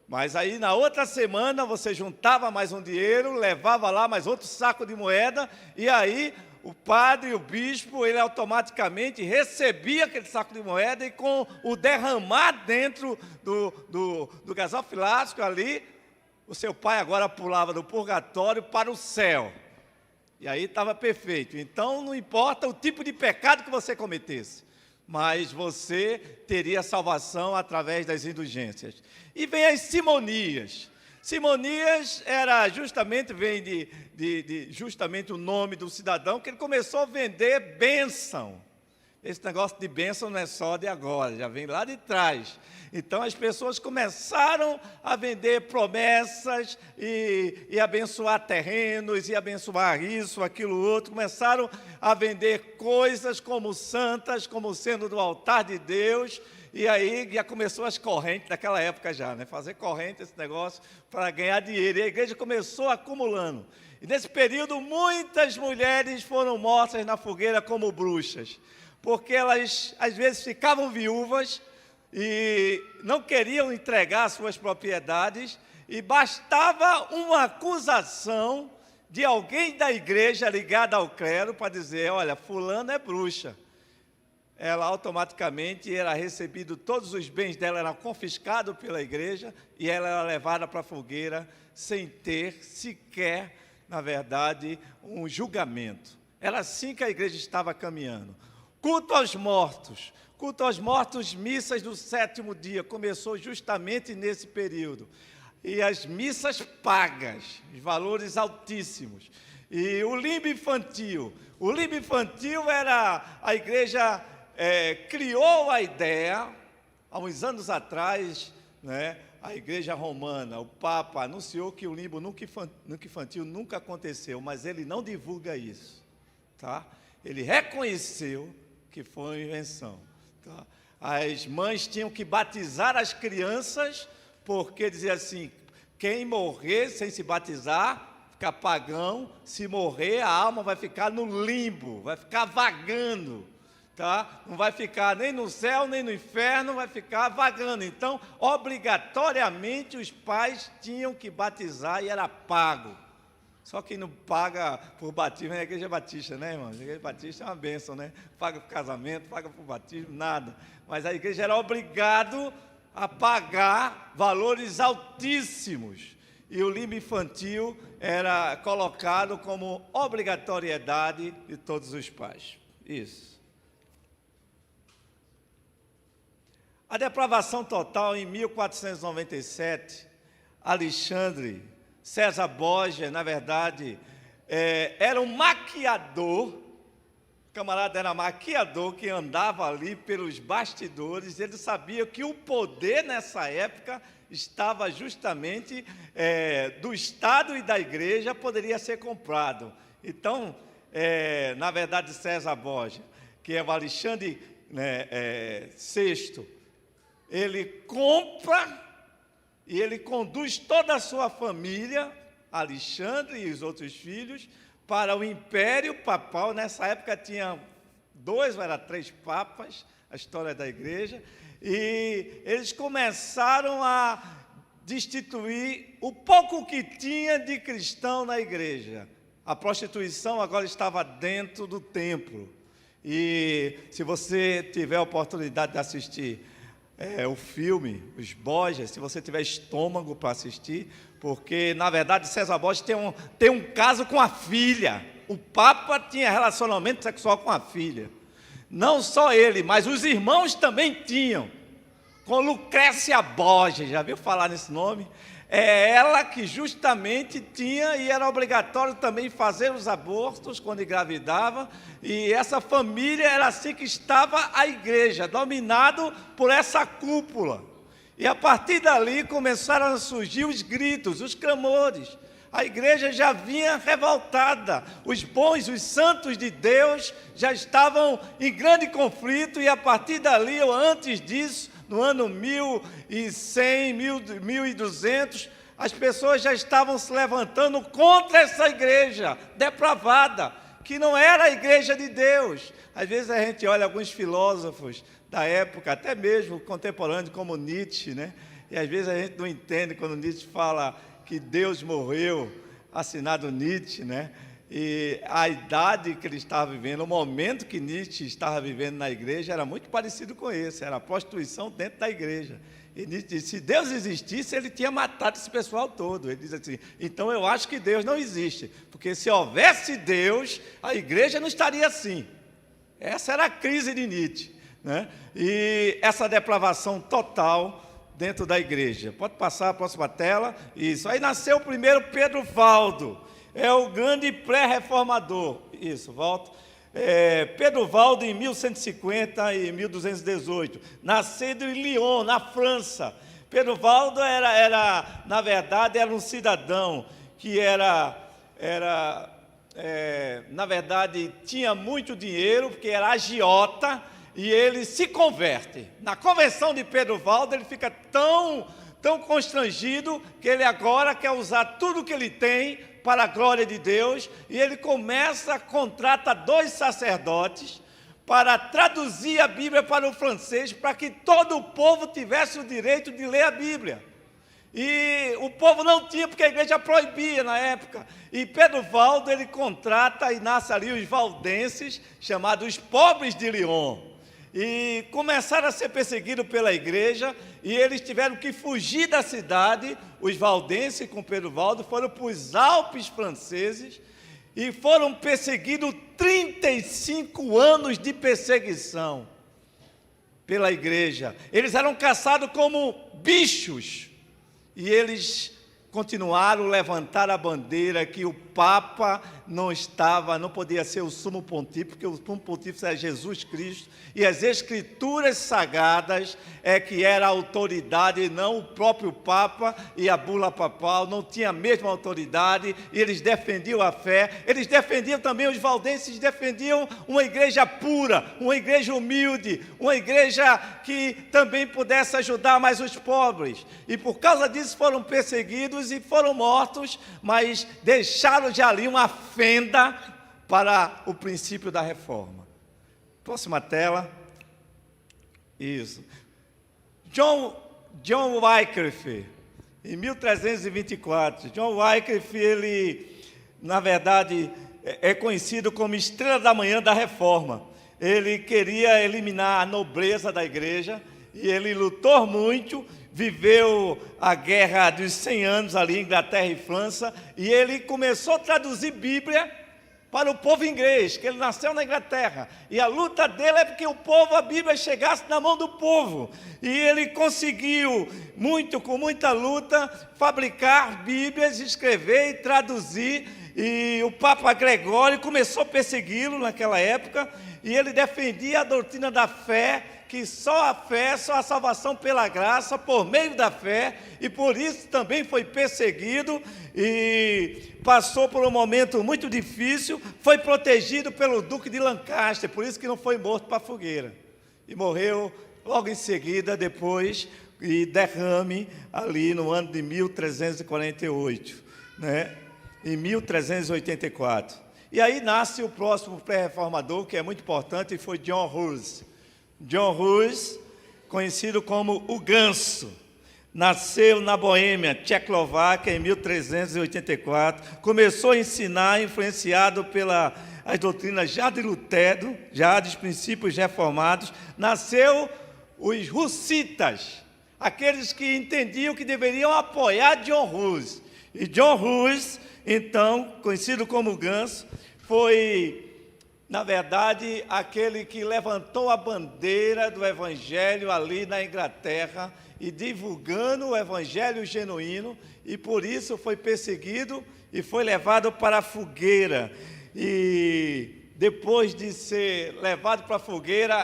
Mas aí na outra semana você juntava mais um dinheiro, levava lá mais outro saco de moeda, e aí o padre, o bispo, ele automaticamente recebia aquele saco de moeda e com o derramar dentro do gasofilástico ali, o seu pai agora pulava do purgatório para o céu. E aí estava perfeito. Então não importa o tipo de pecado que você cometesse, mas você teria salvação através das indulgências. E vem as simonias. Simonias era justamente, vem justamente o nome do cidadão, que ele começou a vender bênção. Esse negócio de bênção não é só de agora, já vem lá de trás. Então as pessoas começaram a vender promessas e abençoar terrenos, e abençoar isso, aquilo, outro. Começaram a vender coisas como santas, como sendo do altar de Deus. E aí já começou as correntes daquela época já, né? Fazer corrente, esse negócio, para ganhar dinheiro. E a igreja começou acumulando. E nesse período, muitas mulheres foram mortas na fogueira como bruxas, porque elas, às vezes, ficavam viúvas e não queriam entregar suas propriedades, e bastava uma acusação de alguém da igreja ligada ao clero para dizer: olha, fulana é bruxa. Ela automaticamente era recebido, todos os bens dela eram confiscados pela igreja, e ela era levada para a fogueira sem ter sequer, na verdade, um julgamento. Era assim que a igreja estava caminhando. Culto aos mortos. Culto aos mortos, missas do 7º dia, começou justamente nesse período. E as missas pagas, os valores altíssimos. E o limbo infantil. O limbo infantil era, a igreja criou a ideia, há uns anos atrás, né, a igreja romana, o Papa anunciou que o limbo infantil nunca aconteceu, mas ele não divulga isso, tá? Ele reconheceu que foi uma invenção, tá? As mães tinham que batizar as crianças, porque dizia assim: quem morrer sem se batizar, fica pagão. Se morrer, a alma vai ficar no limbo, vai ficar vagando, tá? Não vai ficar nem no céu, nem no inferno, vai ficar vagando. Então, obrigatoriamente, os pais tinham que batizar e era pago. Só quem não paga por batismo é a igreja batista, né, irmão? A igreja batista é uma bênção, né? Paga por casamento, paga por batismo, nada. Mas a igreja era obrigado a pagar valores altíssimos. E o limbo infantil era colocado como obrigatoriedade de todos os pais. Isso. A depravação total em 1497, Alexandre César Borgia, na verdade, era um maquiador, o camarada era maquiador que andava ali pelos bastidores. Ele sabia que o poder nessa época estava justamente do Estado e da igreja, poderia ser comprado. Então, na verdade, César Borgia, que é o Alexandre VI, ele compra e ele conduz toda a sua família, Alexandre e os outros filhos, para o Império Papal. Nessa época tinha 2 ou 3 papas, a história da igreja, e eles começaram a destituir o pouco que tinha de cristão na igreja. A prostituição agora estava dentro do templo. E se você tiver a oportunidade de assistir o filme, os Borgias, se você tiver estômago para assistir, porque, na verdade, César Borgia tem um caso com a filha. O Papa tinha relacionamento sexual com a filha. Não só ele, mas os irmãos também tinham. Com Lucrécia Borgia, já viu falar nesse nome? É ela que justamente tinha, e era obrigatório também fazer os abortos quando engravidava, e essa família era assim que estava a igreja, dominado por essa cúpula. E a partir dali começaram a surgir os gritos, os clamores. A igreja já vinha revoltada, os bons, os santos de Deus já estavam em grande conflito, e a partir dali, ou antes disso, no ano 1100, 1200, as pessoas já estavam se levantando contra essa igreja depravada, que não era a igreja de Deus. Às vezes a gente olha alguns filósofos da época, até mesmo contemporâneos, como Nietzsche, né? E às vezes a gente não entende quando Nietzsche fala que Deus morreu, assinado Nietzsche, né? E a idade que ele estava vivendo, o momento que Nietzsche estava vivendo na igreja era muito parecido com esse, era a prostituição dentro da igreja. E Nietzsche disse, se Deus existisse, ele tinha matado esse pessoal todo. Ele diz assim, então eu acho que Deus não existe, porque se houvesse Deus, a igreja não estaria assim. Essa era a crise de Nietzsche, né? E essa depravação total dentro da igreja. Pode passar a próxima tela. Isso. Aí nasceu o primeiro Pedro Valdo. É o grande pré-reformador. Isso, volta. Pedro Valdo, em 1150 e 1218. Nascido em Lyon, na França. Pedro Valdo na verdade, era um cidadão que na verdade, tinha muito dinheiro, porque era agiota, e ele se converte. Na conversão de Pedro Valdo, ele fica tão constrangido, que ele agora quer usar tudo que ele tem para a glória de Deus, e ele contrata 2 sacerdotes para traduzir a Bíblia para o francês, para que todo o povo tivesse o direito de ler a Bíblia. E o povo não tinha, porque a igreja proibia na época. E Pedro Valdo, ele contrata, e nasce ali os valdenses, chamados os pobres de Lyon. E começaram a ser perseguidos pela igreja, e eles tiveram que fugir da cidade. Os valdenses, com Pedro Valdo, foram para os Alpes franceses, e foram perseguidos 35 anos de perseguição pela igreja. Eles eram caçados como bichos, e eles continuaram a levantar a bandeira que o Papa não podia ser o sumo pontífice, porque o sumo pontífice era Jesus Cristo, e as Escrituras Sagradas que era a autoridade, e não o próprio Papa, e a bula papal não tinha a mesma autoridade, e eles defendiam a fé. Eles defendiam também, os valdenses defendiam uma igreja pura, uma igreja humilde, uma igreja que também pudesse ajudar mais os pobres, e por causa disso foram perseguidos e foram mortos, mas deixaram de ali uma fenda para o princípio da reforma. Próxima tela. Isso. John Wycliffe, em 1324. John Wycliffe, ele, na verdade, é conhecido como estrela da manhã da reforma. Ele queria eliminar a nobreza da igreja, e ele lutou muito, viveu a guerra dos 100 anos ali, Inglaterra e França, e ele começou a traduzir Bíblia para o povo inglês, que ele nasceu na Inglaterra, e a luta dele é porque a Bíblia chegasse na mão do povo, e ele conseguiu, com muita luta, fabricar Bíblias, escrever e traduzir, e o Papa Gregório começou a persegui-lo naquela época, e ele defendia a doutrina da fé, que só a salvação pela graça, por meio da fé, e por isso também foi perseguido, e passou por um momento muito difícil, foi protegido pelo Duque de Lancaster, por isso que não foi morto para a fogueira, e morreu logo em seguida, depois, e derrame ali no ano de 1348, né? Em 1384. E aí nasce o próximo pré-reformador, que é muito importante, e foi John Hus. John Hus, conhecido como o Ganso, nasceu na Boêmia, Tchecoslováquia, em 1384, começou a ensinar, influenciado pelas doutrinas já de Lutero, já dos princípios reformados. Nasceu os Hussitas, aqueles que entendiam que deveriam apoiar John Hus. E John Hus, então, conhecido como Ganso, foi, na verdade, aquele que levantou a bandeira do Evangelho ali na Inglaterra, e divulgando o Evangelho genuíno, e por isso foi perseguido e foi levado para a fogueira. E depois de ser levado para a fogueira,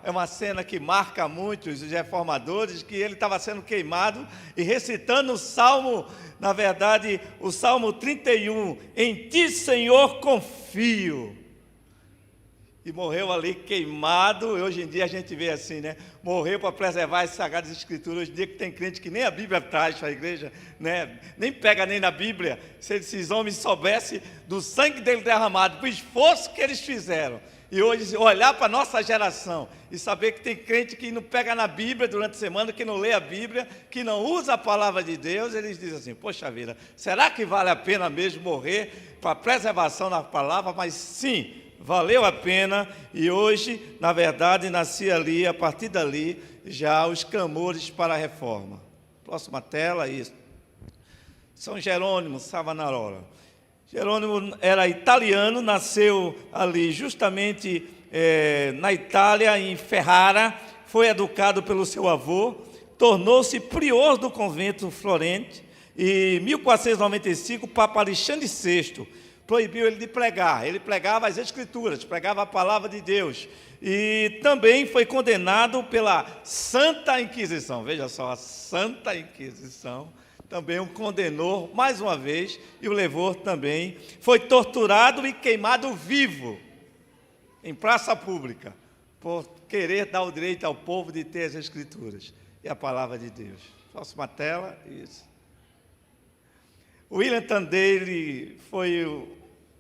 é uma cena que marca muito os reformadores, que ele estava sendo queimado e recitando o Salmo, na verdade, o Salmo 31, em Ti, Senhor, confio. E morreu ali queimado. E hoje em dia a gente vê assim, né? Morreu para preservar as Sagradas Escrituras. Hoje em dia que tem crente que nem a Bíblia traz para a igreja, né? Nem pega nem na Bíblia. Se esses homens soubessem do sangue dele derramado, do esforço que eles fizeram. E hoje, olhar para a nossa geração e saber que tem crente que não pega na Bíblia durante a semana, que não lê a Bíblia, que não usa a palavra de Deus, eles dizem assim, poxa vida, será que vale a pena mesmo morrer para a preservação da palavra? Mas sim, valeu a pena, e hoje, na verdade, nascia ali, a partir dali, já os clamores para a reforma. Próxima tela, isso. São Jerônimo Savonarola. Jerônimo era italiano, nasceu ali justamente na Itália, em Ferrara, foi educado pelo seu avô, tornou-se prior do convento florente, e em 1495 o Papa Alexandre VI proibiu ele de pregar. Ele pregava as Escrituras, pregava a palavra de Deus, e também foi condenado pela Santa Inquisição. Veja só, a Santa Inquisição também o condenou mais uma vez e o levou também. Foi torturado e queimado vivo em praça pública por querer dar o direito ao povo de ter as Escrituras e a palavra de Deus. Próxima tela, isso. William Tyndale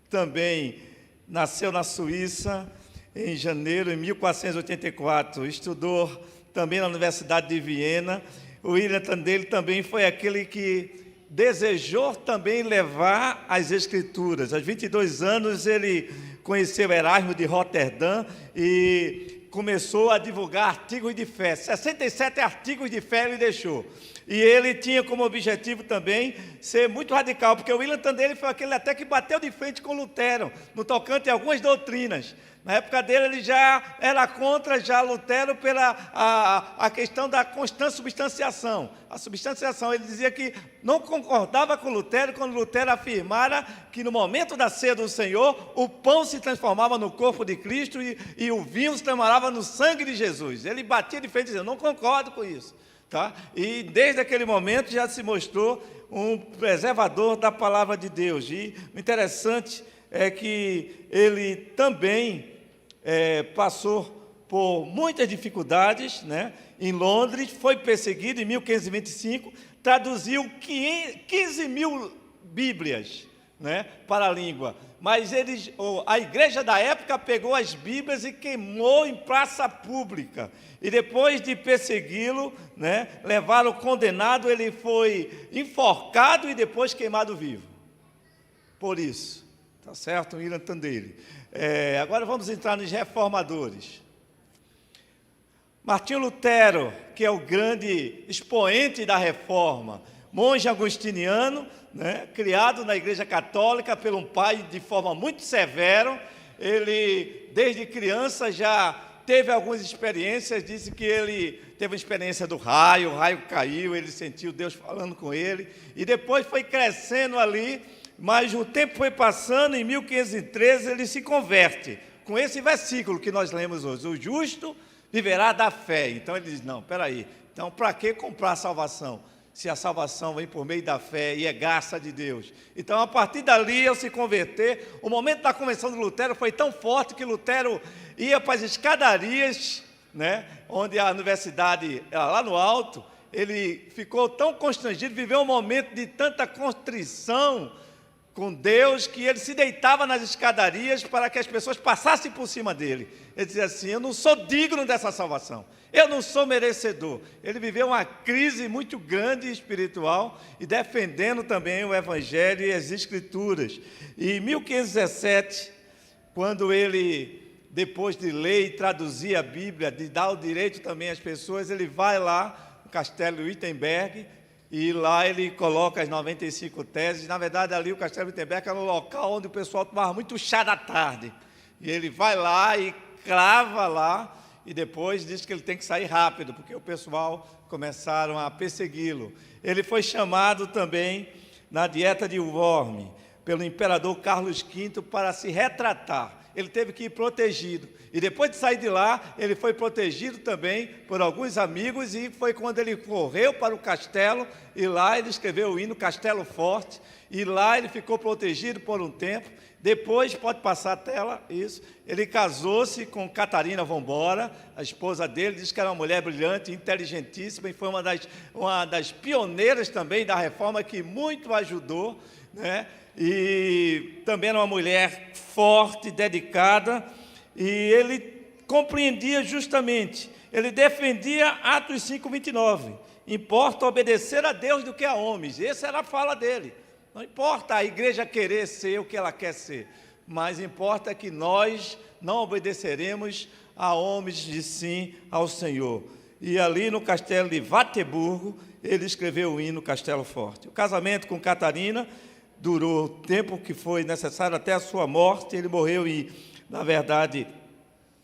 também nasceu na Suíça em janeiro de 1484, estudou também na Universidade de Viena. O William Tyndale também foi aquele que desejou também levar as Escrituras. Aos 22 anos ele conheceu Erasmo de Roterdã e começou a divulgar artigos de fé. 67 artigos de fé ele deixou. E ele tinha como objetivo também ser muito radical, porque o William Tyndale foi aquele até que bateu de frente com Lutero, no tocante a algumas doutrinas. Na época dele, ele já era contra Lutero pela a questão da constante substanciação. A substanciação, ele dizia que não concordava com Lutero quando Lutero afirmara que no momento da ceia do Senhor, o pão se transformava no corpo de Cristo e o vinho se transformava no sangue de Jesus. Ele batia de frente dizendo, não concordo com isso. Tá? E desde aquele momento já se mostrou um preservador da palavra de Deus. E o interessante é que ele também passou por muitas dificuldades, né? Em Londres, foi perseguido em 1525, traduziu 15 mil Bíblias, né, para a língua. Mas a igreja da época pegou as Bíblias e queimou em praça pública. E depois de persegui-lo, né, levaram condenado, ele foi enforcado e depois queimado vivo. Por isso, tá certo? William Tyndale. Agora vamos entrar nos reformadores. Martinho Lutero, que é o grande expoente da reforma, monge agostiniano, né, criado na Igreja Católica por um pai de forma muito severa. Ele, desde criança, já teve algumas experiências. Disse que ele teve uma experiência do raio, o raio caiu, ele sentiu Deus falando com ele, e depois foi crescendo ali, mas o tempo foi passando. Em 1513 ele se converte, com esse versículo que nós lemos hoje, o justo viverá da fé. Então ele diz, não, peraí, então para que comprar salvação? Se a salvação vem por meio da fé e é graça de Deus. Então, a partir dali, ao se converter, o momento da conversão de Lutero foi tão forte que Lutero ia para as escadarias, né, onde a universidade era lá no alto. Ele ficou tão constrangido, viveu um momento de tanta contrição com Deus, que ele se deitava nas escadarias para que as pessoas passassem por cima dele. Ele dizia assim, eu não sou digno dessa salvação, eu não sou merecedor. Ele viveu uma crise muito grande espiritual e defendendo também o Evangelho e as Escrituras. E em 1517, quando ele, depois de ler e traduzir a Bíblia, de dar o direito também às pessoas, ele vai lá no Castelo Wittenberg, e lá ele coloca as 95 teses. Na verdade, ali o Castelo Wittenberg era um local onde o pessoal tomava muito chá da tarde. E ele vai lá e crava lá, e depois diz que ele tem que sair rápido, porque o pessoal começaram a persegui-lo. Ele foi chamado também na Dieta de Worms pelo imperador Carlos V para se retratar. Ele teve que ir protegido. E depois de sair de lá, ele foi protegido também por alguns amigos, e foi quando ele correu para o castelo, e lá ele escreveu o hino Castelo Forte, e lá ele ficou protegido por um tempo. Depois, pode passar a tela, isso, ele casou-se com Catarina von Bora, a esposa dele, diz que era uma mulher brilhante, inteligentíssima, e foi uma das pioneiras também da reforma, que muito ajudou, né? E também era uma mulher forte, dedicada, e ele compreendia justamente, ele defendia Atos 5:29. Importa obedecer a Deus do que a homens. Essa era a fala dele. Não importa a igreja querer ser o que ela quer ser, mas importa que nós não obedeceremos a homens, e sim ao Senhor. E ali no castelo de Waterburgo, ele escreveu o hino Castelo Forte. O casamento com Catarina durou o tempo que foi necessário até a sua morte. Ele morreu e, na verdade,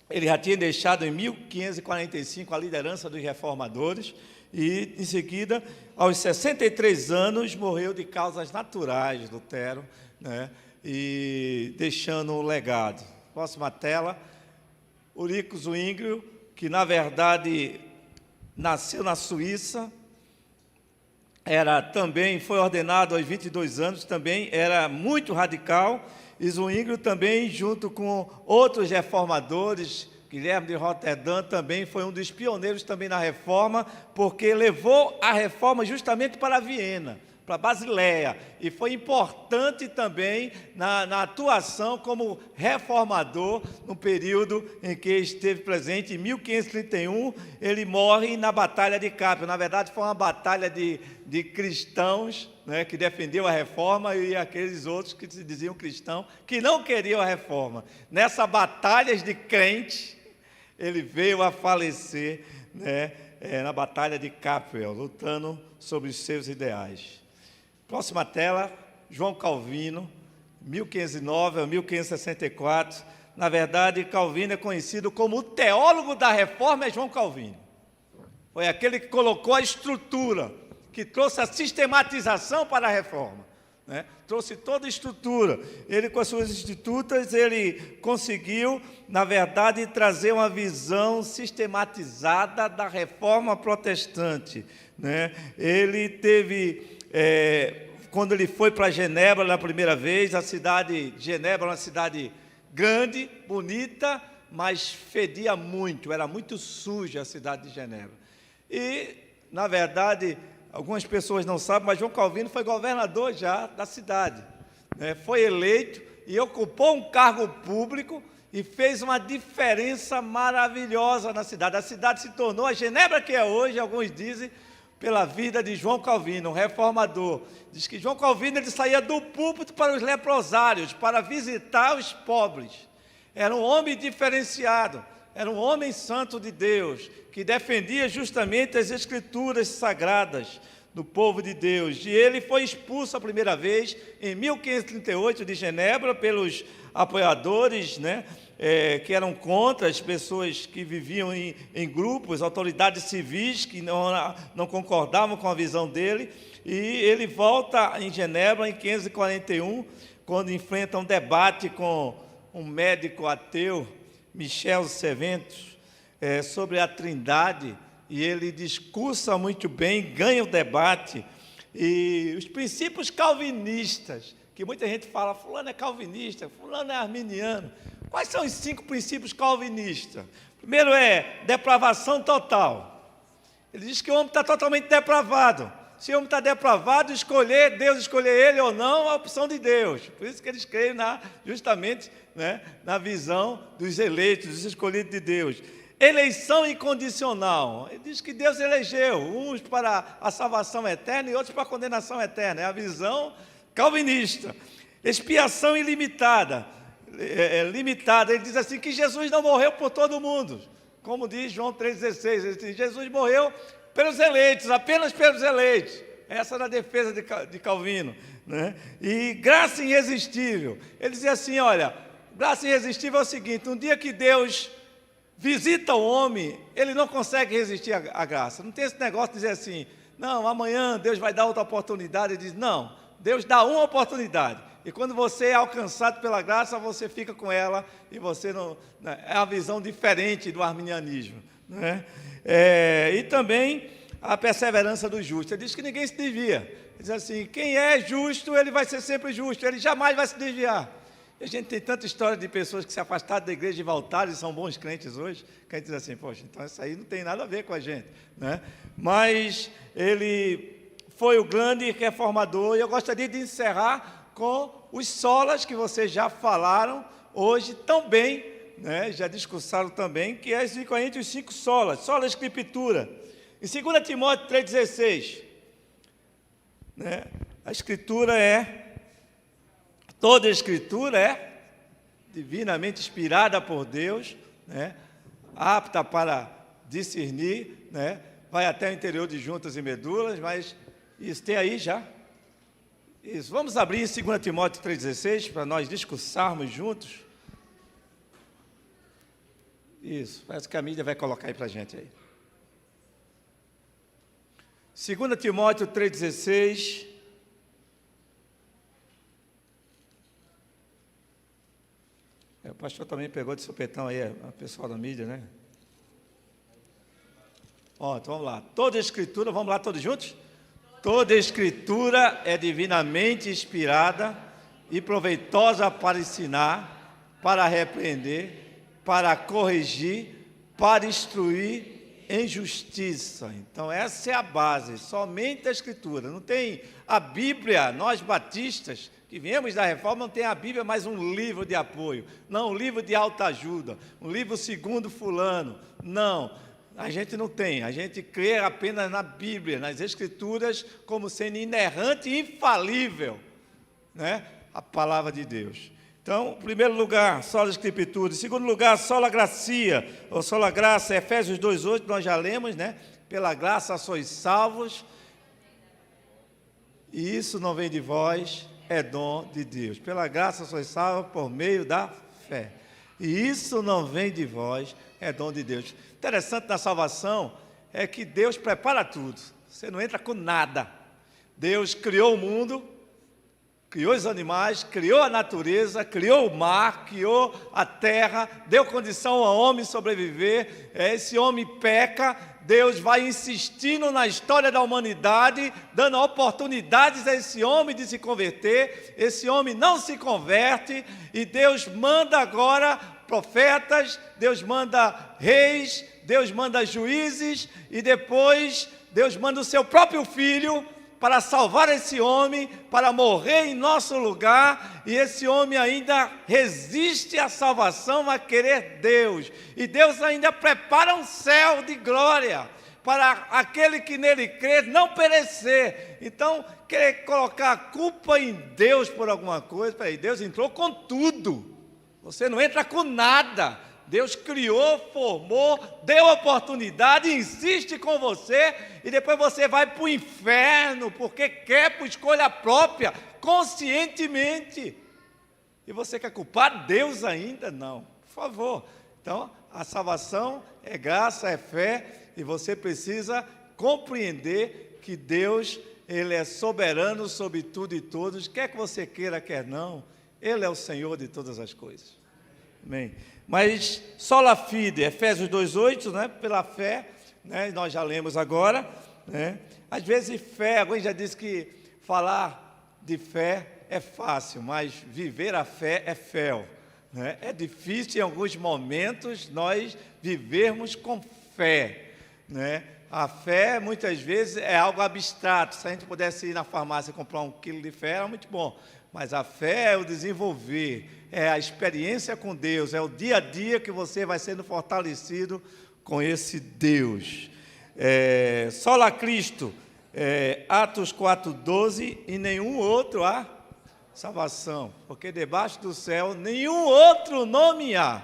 ele já tinha deixado em 1545 a liderança dos reformadores e, em seguida, aos 63 anos, morreu de causas naturais, Lutero, né? E deixando um legado. Próxima tela. Ulrico Zwinglio, que, na verdade, nasceu na Suíça, foi ordenado aos 22 anos, também era muito radical, e Zwinglio também, junto com outros reformadores, Guilherme de Roterdã também foi um dos pioneiros também na reforma, porque levou a reforma justamente para Viena, para Basileia, e foi importante também na atuação como reformador no período em que esteve presente. Em 1531, ele morre na Batalha de Capua. Na verdade, foi uma batalha de cristãos, né, que defendiam a reforma, e aqueles outros que se diziam cristãos, que não queriam a reforma. Nessa batalha de crentes, ele veio a falecer, né, na Batalha de Capua, lutando sobre os seus ideais. Próxima tela, João Calvino, 1509 a 1564. Na verdade, Calvino é conhecido como o teólogo da reforma, é João Calvino. Foi aquele que colocou a estrutura, que trouxe a sistematização para a reforma, né? Trouxe toda a estrutura. Ele, com as suas institutas, ele conseguiu, na verdade, trazer uma visão sistematizada da reforma protestante, né? Ele teve... quando ele foi para Genebra na primeira vez, a cidade de Genebra é uma cidade grande, bonita, mas fedia muito, era muito suja a cidade de Genebra. E, na verdade, algumas pessoas não sabem, mas João Calvino foi governador já da cidade, né? Foi eleito e ocupou um cargo público e fez uma diferença maravilhosa na cidade. A cidade se tornou a Genebra que é hoje, alguns dizem, pela vida de João Calvino, um reformador. Diz que João Calvino ele saía do púlpito para os leprosários, para visitar os pobres. Era um homem diferenciado, era um homem santo de Deus, que defendia justamente as escrituras sagradas do povo de Deus. E ele foi expulso a primeira vez, em 1538, de Genebra, pelos apoiadores, né? Que eram contra as pessoas que viviam em grupos, autoridades civis que não concordavam com a visão dele, e ele volta em Genebra em 1541, quando enfrenta um debate com um médico ateu, Michel Servetus, sobre a Trindade, e ele discursa muito bem, ganha o debate, e os princípios calvinistas, que muita gente fala, fulano é calvinista, fulano é arminiano. Quais são os 5 princípios calvinistas? Primeiro é depravação total. Ele diz que o homem está totalmente depravado. Se o homem está depravado, Deus escolher ele ou não, é a opção de Deus. Por isso que ele escreve justamente, né, na visão dos eleitos, dos escolhidos de Deus. Eleição incondicional. Ele diz que Deus elegeu uns para a salvação eterna e outros para a condenação eterna. É a visão calvinista. Expiação ilimitada. Limitada. Ele diz assim que Jesus não morreu por todo mundo, como diz João 3,16. Ele diz, Jesus morreu pelos eleitos, apenas pelos eleitos. Essa era a defesa de Calvino, né? E graça irresistível. Ele dizia assim, olha, graça irresistível é o seguinte, um dia que Deus visita o homem, ele não consegue resistir à graça. Não tem esse negócio de dizer assim, não, amanhã Deus vai dar outra oportunidade. Ele diz, não, Deus dá uma oportunidade. E quando você é alcançado pela graça, você fica com ela, e você não... É uma visão diferente do arminianismo, né? E também a perseverança do justo. Ele diz que ninguém se desvia. Ele diz assim, quem é justo, ele vai ser sempre justo, ele jamais vai se desviar. E a gente tem tanta história de pessoas que se afastaram da igreja e voltaram e são bons crentes hoje, que a gente diz assim, poxa, então isso aí não tem nada a ver com a gente, né? Mas ele foi o grande reformador, e eu gostaria de encerrar com os solas que vocês já falaram hoje tão bem né, já discursaram também, que é entre os 5 solas, sola escritura. Em 2 Timóteo 3,16, né, a escritura toda a escritura é divinamente inspirada por Deus, né, apta para discernir, né, vai até o interior de juntas e medulas, mas isso tem aí já. Isso. Vamos abrir em 2 Timóteo 3,16 para nós discursarmos juntos. Isso, parece que a mídia vai colocar aí para a gente aí. 2 Timóteo 3,16. O pastor também pegou de supetão aí, a pessoal da mídia, né? Ó, então vamos lá. Toda a escritura, vamos lá todos juntos? Toda a escritura é divinamente inspirada e proveitosa para ensinar, para repreender, para corrigir, para instruir em justiça. Então essa é a base, somente a escritura. Não tem a Bíblia, nós batistas, que viemos da reforma, não tem a Bíblia mais um livro de apoio, não, um livro de autoajuda, um livro segundo fulano, não. A gente não tem, a gente crê apenas na Bíblia, nas Escrituras, como sendo inerrante e infalível, né? A palavra de Deus. Então, em primeiro lugar, sola escritura. Em segundo lugar, sola gracia, ou sola graça, Efésios 2,8, nós já lemos, né? Pela graça sois salvos, e isso não vem de vós, é dom de Deus. Pela graça sois salvos por meio da fé. E isso não vem de vós, é dom de Deus. Interessante na salvação é que Deus prepara tudo. Você não entra com nada. Deus criou o mundo, criou os animais, criou a natureza, criou o mar, criou a terra, deu condição ao homem sobreviver. Esse homem peca, Deus vai insistindo na história da humanidade, dando oportunidades a esse homem de se converter. Esse homem não se converte e Deus manda agora profetas, Deus manda reis, Deus manda juízes e depois Deus manda o seu próprio filho para salvar esse homem, para morrer em nosso lugar, e esse homem ainda resiste à salvação, a querer Deus, e Deus ainda prepara um céu de glória, para aquele que nele crê não perecer. Então, querer colocar a culpa em Deus por alguma coisa, peraí, Deus entrou com tudo, você não entra com nada. Deus criou, formou, deu oportunidade, insiste com você, e depois você vai para o inferno, porque quer por escolha própria, conscientemente. E você quer culpar Deus ainda? Não, por favor. Então, a salvação é graça, é fé, e você precisa compreender que Deus, Ele é soberano sobre tudo e todos, quer que você queira, quer não, Ele é o Senhor de todas as coisas. Amém. Mas sola fide, Efésios 2,8, né, pela fé, né, nós já lemos agora, né, às vezes fé, alguém já disse que falar de fé é fácil, mas viver a fé é fel, né, é difícil em alguns momentos nós vivermos com fé, né, a fé muitas vezes é algo abstrato, se a gente pudesse ir na farmácia e comprar 1 quilo de fé, era muito bom. Mas a fé é o desenvolver, é a experiência com Deus, é o dia a dia que você vai sendo fortalecido com esse Deus. Sola Cristo, Atos 4,12, e nenhum outro há salvação, porque debaixo do céu nenhum outro nome há,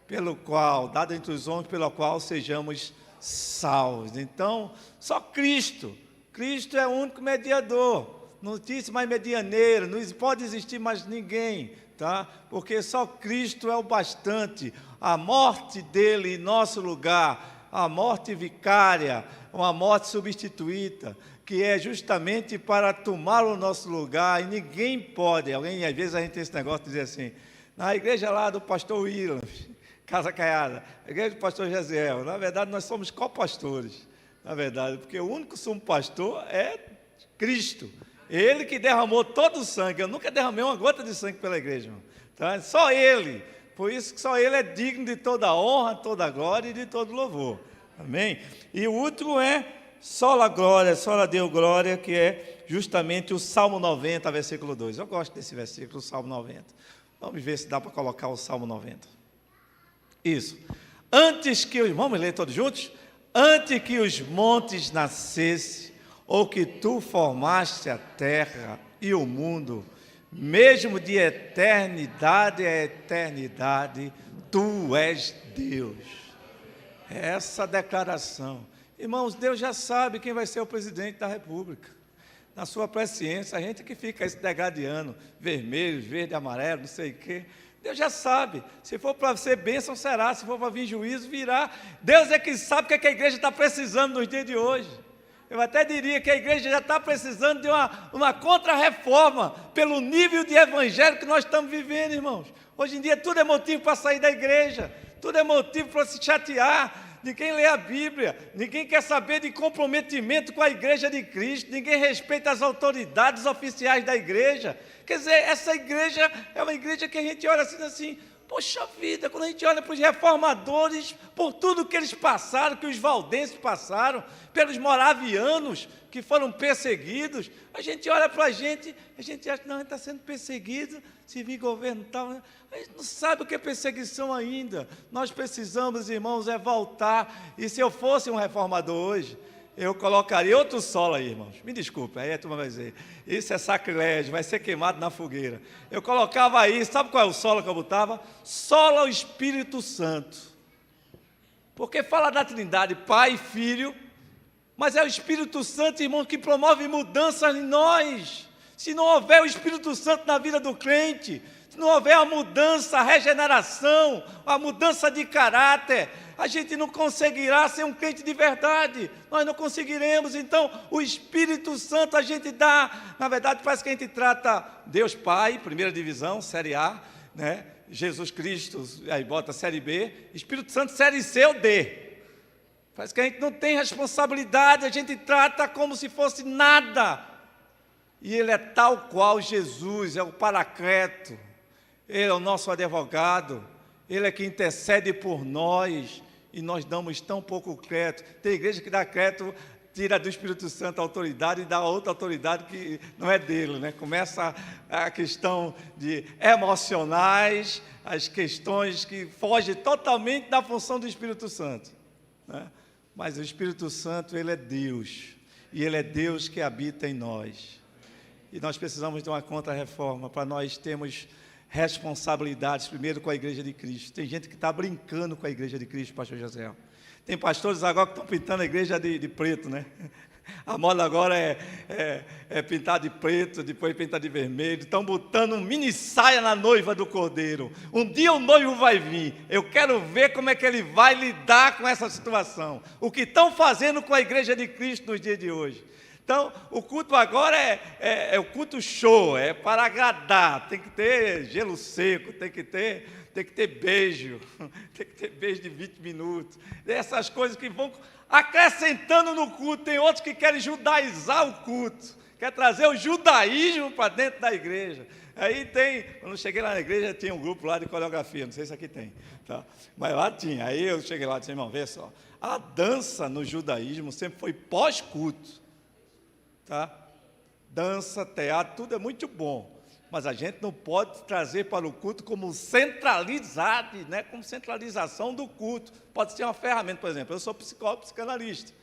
pelo qual, dado entre os homens, pelo qual sejamos salvos. Então, só Cristo, Cristo é o único mediador. Não existe mais medianeiro, não pode existir mais ninguém, tá? Porque só Cristo é o bastante. A morte dele em nosso lugar, a morte vicária, uma morte substituída, que é justamente para tomar o nosso lugar, e ninguém pode. Alguém, às vezes a gente tem esse negócio de dizer assim, na igreja lá do pastor Williams, Casa Caiada, a igreja do pastor Jaziel, na verdade nós somos copastores, na verdade, porque o único sumo pastor é Cristo. Ele que derramou todo o sangue. Eu nunca derramei uma gota de sangue pela igreja, irmão. Tá? Só Ele. Por isso que só Ele é digno de toda honra, toda glória e de todo louvor. Amém? E o último é sola glória, sola Deo glória, que é justamente o Salmo 90, versículo 2. Eu gosto desse versículo, o Salmo 90. Vamos ver se dá para colocar o Salmo 90. Isso. Antes que os... Vamos ler todos juntos? Antes que os montes nascessem, ou que tu formaste a terra e o mundo, mesmo de eternidade a eternidade, tu és Deus. Essa declaração. Irmãos, Deus já sabe quem vai ser o presidente da República. Na sua presciência, a gente que fica se degradando, vermelho, verde, amarelo, não sei o quê. Deus já sabe. Se for para ser bênção, será. Se for para vir juízo, virá. Deus é que sabe o que é que a igreja está precisando nos dias de hoje. Eu até diria que a igreja já está precisando de uma contra-reforma pelo nível de evangelho que nós estamos vivendo, irmãos. Hoje em dia tudo é motivo para sair da igreja, tudo é motivo para se chatear. Ninguém lê a Bíblia, ninguém quer saber de comprometimento com a igreja de Cristo, ninguém respeita as autoridades oficiais da igreja. Quer dizer, essa igreja é uma igreja que a gente olha assim, poxa vida, quando a gente olha para os reformadores, por tudo que eles passaram, que os valdenses passaram, pelos moravianos que foram perseguidos, a gente olha para a gente acha que não, a gente está sendo perseguido, se vir governo tal, né? A gente não sabe o que é perseguição ainda. Nós precisamos, irmãos, é voltar. E se eu fosse um reformador hoje, eu colocaria outro solo aí, irmãos. Me desculpe, aí a turma vai dizer, isso é sacrilégio, vai ser queimado na fogueira. Eu colocava aí, sabe qual é o solo que eu botava? Solo ao Espírito Santo. Porque fala da Trindade, Pai e Filho, mas é o Espírito Santo, irmão, que promove mudanças em nós. Se não houver o Espírito Santo na vida do crente, se não houver a mudança, a regeneração, a mudança de caráter, a gente não conseguirá ser um crente de verdade. Nós não conseguiremos. Então, o Espírito Santo a gente dá, na verdade, parece que a gente trata Deus Pai, primeira divisão, série A, né? Jesus Cristo, aí bota série B, Espírito Santo, série C ou D. Parece que a gente não tem responsabilidade, a gente trata como se fosse nada. E Ele é tal qual Jesus, é o Paracleto, Ele é o nosso advogado, Ele é que intercede por nós, e nós damos tão pouco crédito. Tem igreja que dá crédito, tira do Espírito Santo a autoridade e dá outra autoridade que não é dele, né? Começa a questão de emocionais, as questões que fogem totalmente da função do Espírito Santo, né? Mas o Espírito Santo, Ele é Deus, e Ele é Deus que habita em nós. E nós precisamos de uma contra-reforma para nós termos responsabilidades, primeiro com a Igreja de Cristo. Tem gente que está brincando com a Igreja de Cristo, pastor José. Tem pastores agora que estão pintando a igreja de preto, né? A moda agora é pintar de preto, depois pintar de vermelho. Estão botando um mini saia na noiva do Cordeiro. Um dia o noivo vai vir. Eu quero ver como é que ele vai lidar com essa situação. O que estão fazendo com a Igreja de Cristo nos dias de hoje. Então, o culto agora é o culto show, é para agradar. Tem que ter gelo seco, tem que ter beijo, tem que ter beijo de 20 minutos. Essas coisas que vão acrescentando no culto. Tem outros que querem judaizar o culto, quer trazer o judaísmo para dentro da igreja. Aí tem, quando eu cheguei lá na igreja, tinha um grupo lá de coreografia, não sei se aqui tem, tá? Mas lá tinha. Aí eu cheguei lá e disse, irmão, vê só, a dança no judaísmo sempre foi pós-culto. Tá? Dança, teatro, tudo é muito bom, mas a gente não pode trazer para o culto como centralizado, né? Como centralização do culto. Pode ser uma ferramenta, por exemplo, eu sou psicólogo, psicanalista,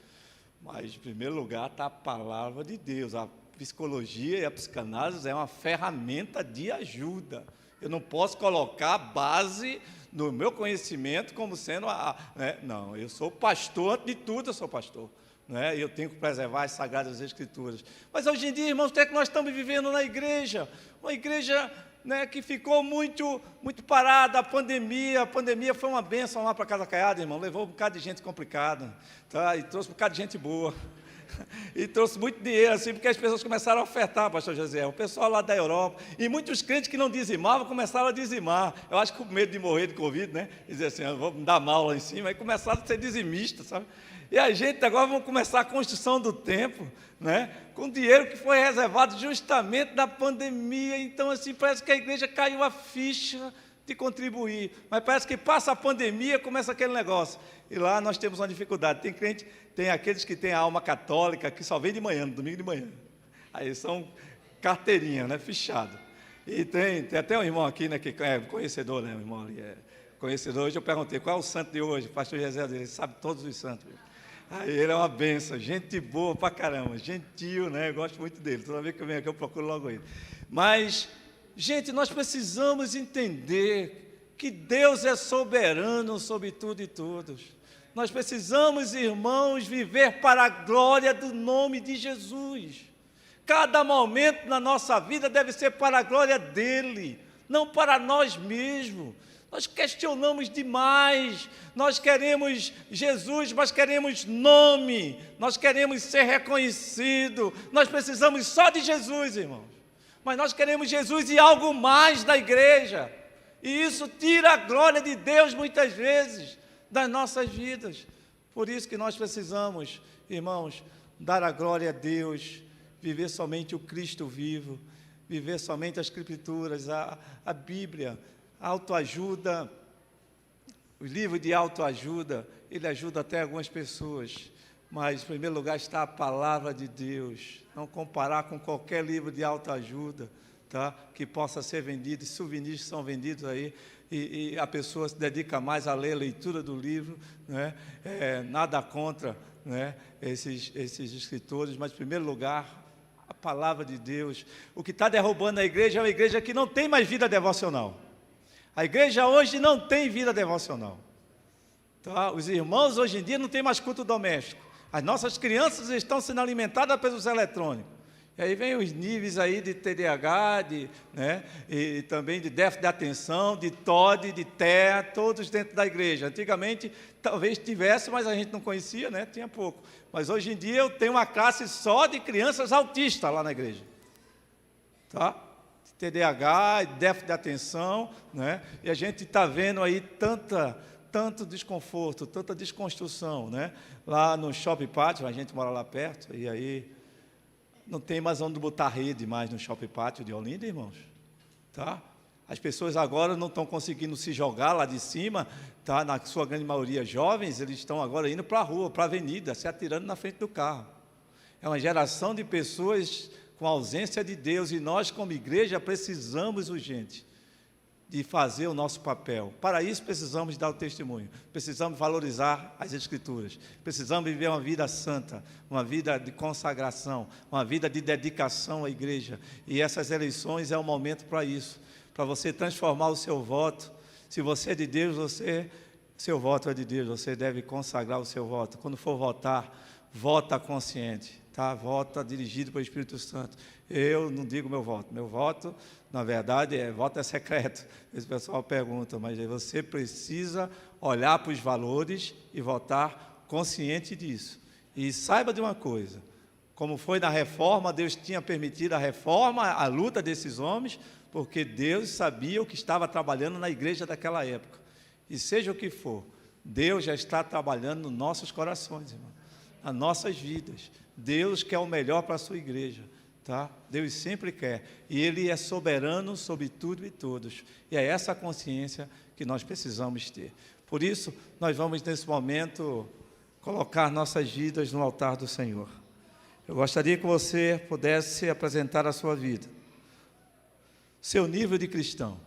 mas em primeiro lugar está a palavra de Deus. A psicologia e a psicanálise é uma ferramenta de ajuda. Eu não posso colocar a base no meu conhecimento como sendo né? Não, eu sou pastor, antes de tudo eu sou pastor. E eu tenho que preservar as Sagradas Escrituras. Mas hoje em dia, irmãos, o que é que nós estamos vivendo na igreja? Uma igreja, né, que ficou muito parada. A pandemia foi uma bênção lá para Casa Caiada, irmão. Levou um bocado de gente complicada, tá? E trouxe um bocado de gente boa. E trouxe muito dinheiro, assim, porque as pessoas começaram a ofertar, pastor José. O pessoal lá da Europa, e muitos crentes que não dizimavam, começaram a dizimar. Eu acho que com medo de morrer de Covid, né? Dizer assim, vou me dar mal lá em cima. Aí começaram a ser dizimistas, sabe? E a gente agora vamos começar a construção do templo, né? Com dinheiro que foi reservado justamente da pandemia. Então, assim, parece que a igreja caiu a ficha de contribuir. Mas parece que passa a pandemia, começa aquele negócio. E lá nós temos uma dificuldade. Tem crente, tem aqueles que têm a alma católica, que só vem de manhã, no domingo de manhã. Aí são carteirinha, né? Fichado. E tem até um irmão aqui, né? Que é conhecedor, né? Um irmão ali, conhecedor. Hoje eu perguntei, qual é o santo de hoje? O pastor José, ele sabe todos os santos. Aí ele é uma benção, gente boa pra caramba, gentil, né? Eu gosto muito dele. Toda vez que eu venho aqui eu procuro logo ele. Mas, gente, nós precisamos entender que Deus é soberano sobre tudo e todos. Nós precisamos, irmãos, viver para a glória do nome de Jesus. Cada momento na nossa vida deve ser para a glória dele, não para nós mesmos. Nós questionamos demais, nós queremos Jesus, mas queremos nome, nós queremos ser reconhecido, nós precisamos só de Jesus, irmãos. Mas nós queremos Jesus e algo mais da igreja, e isso tira a glória de Deus muitas vezes das nossas vidas. Por isso que nós precisamos, irmãos, dar a glória a Deus, viver somente o Cristo vivo, viver somente as Escrituras, a Bíblia. A autoajuda, o livro de autoajuda, ele ajuda até algumas pessoas, mas em primeiro lugar está a palavra de Deus. Não comparar com qualquer livro de autoajuda, tá? Que possa ser vendido, souvenirs são vendidos aí, e a pessoa se dedica mais a ler a leitura do livro, né? Nada contra, né, esses escritores, mas em primeiro lugar, a palavra de Deus. O que está derrubando a igreja é uma igreja que não tem mais vida devocional. A igreja hoje não tem vida devocional. Tá? Os irmãos hoje em dia não tem mais culto doméstico. As nossas crianças estão sendo alimentadas pelos eletrônicos. E aí vem os níveis aí de TDAH, né? E também de déficit de atenção, de TOD, de TEA, todos dentro da igreja. Antigamente talvez tivesse, mas a gente não conhecia, né? Tinha pouco. Mas hoje em dia eu tenho uma classe só de crianças autistas lá na igreja. Tá? TDAH, déficit de atenção, né? E a gente está vendo aí tanto desconforto, tanta desconstrução, né? Lá no Shopping Pátio, a gente mora lá perto, e aí não tem mais onde botar rede mais no Shopping Pátio de Olinda, irmãos. Tá? As pessoas agora não estão conseguindo se jogar lá de cima, tá? Na sua grande maioria jovens, eles estão agora indo para a rua, para a avenida, se atirando na frente do carro. É uma geração de pessoas com ausência de Deus, e nós, como igreja, precisamos urgente de fazer o nosso papel. Para isso, precisamos dar o testemunho, precisamos valorizar as Escrituras, precisamos viver uma vida santa, uma vida de consagração, uma vida de dedicação à igreja, e essas eleições é o momento para isso, para você transformar o seu voto. Se você é de Deus, seu voto é de Deus, você deve consagrar o seu voto. Quando for votar, vota consciente. Tá? Vota dirigido pelo Espírito Santo. Eu não digo meu voto, na verdade, voto é secreto. Esse pessoal pergunta, mas você precisa olhar para os valores e votar consciente disso. E saiba de uma coisa, como foi na reforma, Deus tinha permitido a reforma, a luta desses homens, porque Deus sabia o que estava trabalhando na igreja daquela época. E seja o que for, Deus já está trabalhando nos nossos corações, irmão, nas nossas vidas. Deus quer o melhor para a sua igreja, tá? Deus sempre quer, e Ele é soberano sobre tudo e todos, e é essa consciência que nós precisamos ter. Por isso, nós vamos nesse momento colocar nossas vidas no altar do Senhor. Eu gostaria que você pudesse apresentar a sua vida, seu nível de cristão.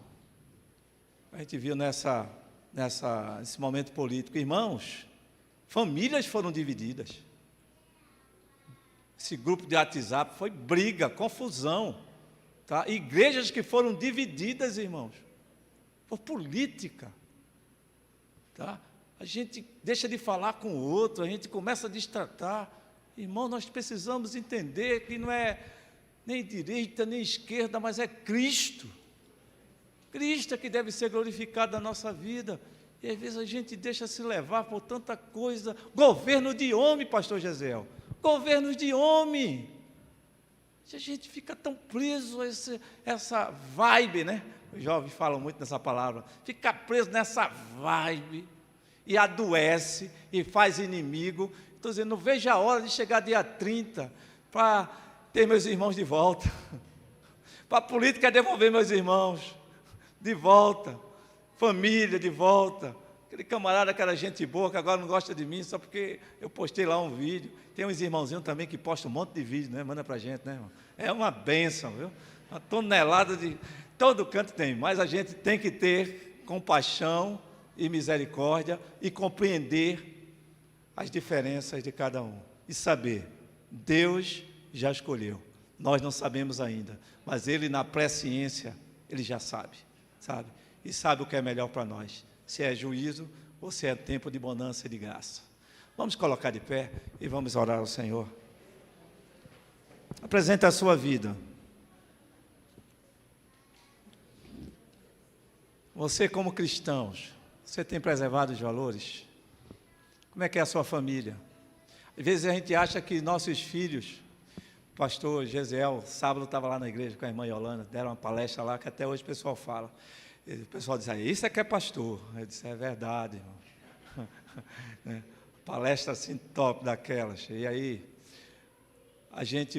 A gente viu nesse momento político, irmãos, famílias foram divididas. Esse grupo de WhatsApp foi briga, confusão, tá? Igrejas que foram divididas, irmãos, por política, tá? A gente deixa de falar com o outro, a gente começa a destratar. Irmão, nós precisamos entender que não é nem direita, nem esquerda, mas é Cristo. Cristo é que deve ser glorificado na nossa vida. E às vezes a gente deixa se levar por tanta coisa. Governo de homem, pastor Gesiel. Governos de homem. A gente fica tão preso a essa vibe, né? Os jovens falam muito nessa palavra. Fica preso nessa vibe e adoece e faz inimigo. Estou dizendo, não vejo a hora de chegar dia 30 para ter meus irmãos de volta. Para a política devolver meus irmãos de volta. Família de volta. Aquele camarada que era gente boa, que agora não gosta de mim, só porque eu postei lá um vídeo. Tem uns irmãozinhos também que postam um monte de vídeo, né? Manda pra gente, né, irmão? É uma bênção, viu? Uma tonelada de... Todo canto tem, mas a gente tem que ter compaixão, e misericórdia e compreender as diferenças de cada um. E saber, Deus já escolheu. Nós não sabemos ainda, mas Ele na presciência, Ele já sabe. E sabe o que é melhor para nós. Se é juízo ou se é tempo de bonança e de graça. Vamos colocar de pé e vamos orar ao Senhor. Apresente a sua vida. Você como cristãos, você tem preservado os valores? Como é que é a sua família? Às vezes a gente acha que nossos filhos, o pastor Gesiel, sábado estava lá na igreja com a irmã Yolanda, deram uma palestra lá que até hoje o pessoal fala. E o pessoal diz, isso é que é pastor. Eu disse, é verdade, irmão. Palestra assim top daquelas. E aí,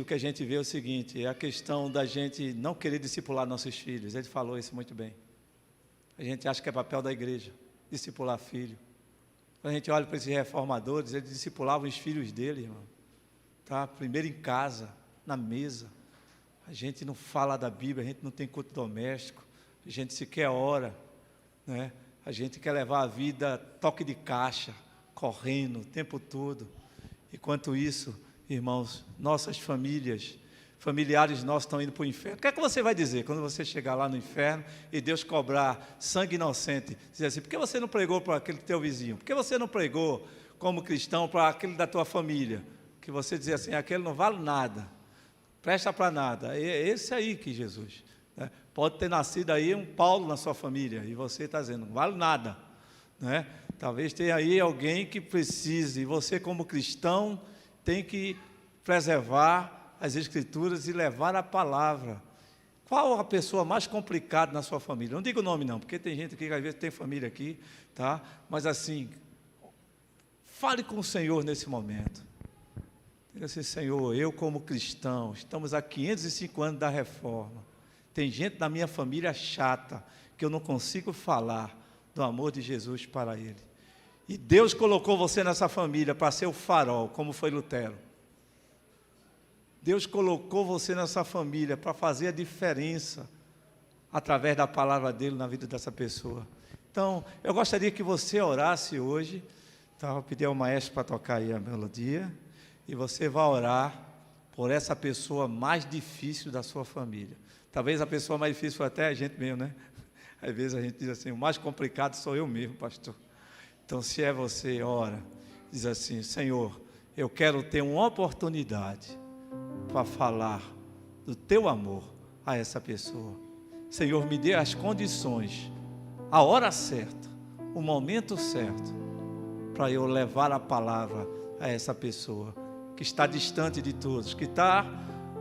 o que a gente vê é o seguinte, é a questão da gente não querer discipular nossos filhos. Ele falou isso muito bem. A gente acha que é papel da igreja, discipular filho. Quando a gente olha para esses reformadores, eles discipulavam os filhos dele, irmão. Tá? Primeiro em casa, na mesa. A gente não fala da Bíblia, a gente não tem culto doméstico, a gente sequer ora, né? A gente quer levar a vida toque de caixa, correndo o tempo todo. Enquanto isso, irmãos, nossas familiares nossos estão indo para o inferno. O que é que você vai dizer quando você chegar lá no inferno e Deus cobrar sangue inocente? Dizer assim, por que você não pregou para aquele teu vizinho? Por que você não pregou como cristão para aquele da tua família? Que você dizer assim, aquele não vale nada, presta para nada. É esse aí que Jesus, né? Pode ter nascido aí um Paulo na sua família e você está dizendo, não vale nada, né? Talvez tenha aí alguém que precise, e você como cristão tem que preservar as Escrituras e levar a palavra. Qual a pessoa mais complicada na sua família? Não digo o nome não, porque tem gente aqui que às vezes tem família aqui, tá? Mas assim, fale com o Senhor nesse momento. Diga assim, Senhor, eu como cristão, estamos há 505 anos da reforma. Tem gente da minha família chata, que eu não consigo falar do amor de Jesus para ele. E Deus colocou você nessa família para ser o farol, como foi Lutero. Deus colocou você nessa família para fazer a diferença através da palavra dele na vida dessa pessoa. Então, eu gostaria que você orasse hoje, tá? Vou pedir ao maestro para tocar aí a melodia, e você vai orar por essa pessoa mais difícil da sua família. Talvez a pessoa mais difícil foi até a gente mesmo, né? Às vezes a gente diz assim, o mais complicado sou eu mesmo, pastor. Então, se é você, ora, diz assim, Senhor, eu quero ter uma oportunidade para falar do teu amor a essa pessoa. Senhor, me dê as condições, a hora certa, o momento certo, para eu levar a palavra a essa pessoa, que está distante de todos, que está,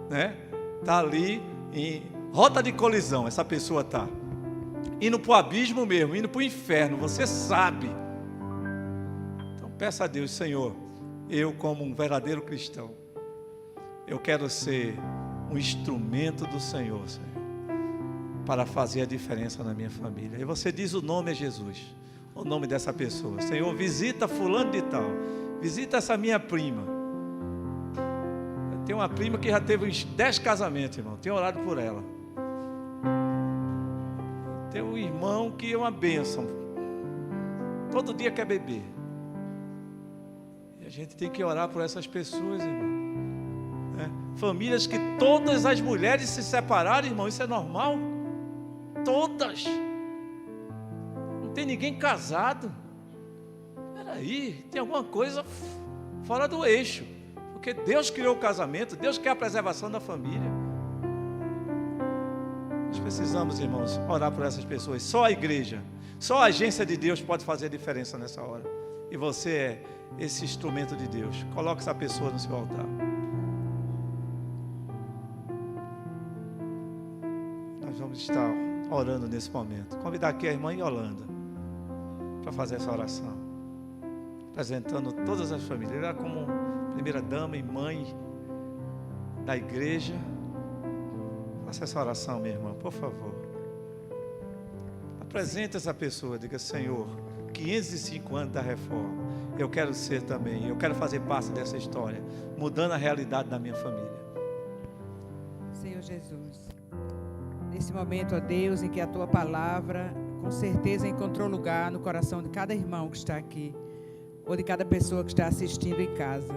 né, está ali em rota de colisão, essa pessoa está indo para o abismo mesmo, indo para o inferno, você sabe. Então peça a Deus, Senhor, eu como um verdadeiro cristão, eu quero ser um instrumento do Senhor, Senhor, para fazer a diferença na minha família. E você diz o nome é Jesus, o nome dessa pessoa. Senhor, visita fulano de tal, visita essa minha prima. Eu tenho uma prima que já teve uns 10 casamentos, irmão, tenho orado por ela. Tem um irmão que é uma bênção, todo dia quer beber. E a gente tem que orar por essas pessoas, irmão. Famílias que todas as mulheres se separaram, irmão, isso é normal? Todas. Não tem ninguém casado. Peraí, tem alguma coisa fora do eixo. Porque Deus criou o casamento, Deus quer a preservação da família. Nós precisamos, irmãos, orar por essas pessoas. Só a igreja, só a agência de Deus pode fazer a diferença nessa hora. E você é esse instrumento de Deus. Coloque essa pessoa no seu altar. Vamos estar orando nesse momento. Convidar aqui a irmã Yolanda para fazer essa oração, apresentando todas as famílias. Ela como primeira dama e mãe da igreja. Faça essa oração, minha irmã, por favor. Apresente essa pessoa, diga, Senhor, 505 anos da reforma, eu quero ser também, eu quero fazer parte dessa história, mudando a realidade da minha família. Senhor Jesus, nesse momento, ó Deus, em que a Tua palavra com certeza encontrou lugar no coração de cada irmão que está aqui, ou de cada pessoa que está assistindo em casa.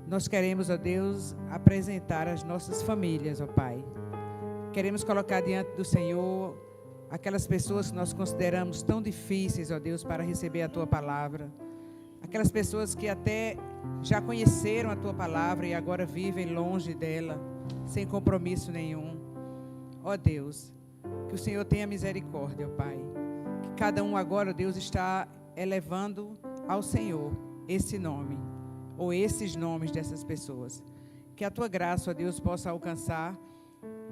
Nós queremos, ó Deus, apresentar as nossas famílias, ó Pai. Queremos colocar diante do Senhor aquelas pessoas que nós consideramos tão difíceis, ó Deus, para receber a Tua palavra. Aquelas pessoas que até já conheceram a Tua palavra e agora vivem longe dela, sem compromisso nenhum. Ó Deus, que o Senhor tenha misericórdia, ó Pai. Que cada um agora, ó Deus, está elevando ao Senhor esse nome, ou esses nomes dessas pessoas. Que a Tua graça, ó Deus, possa alcançar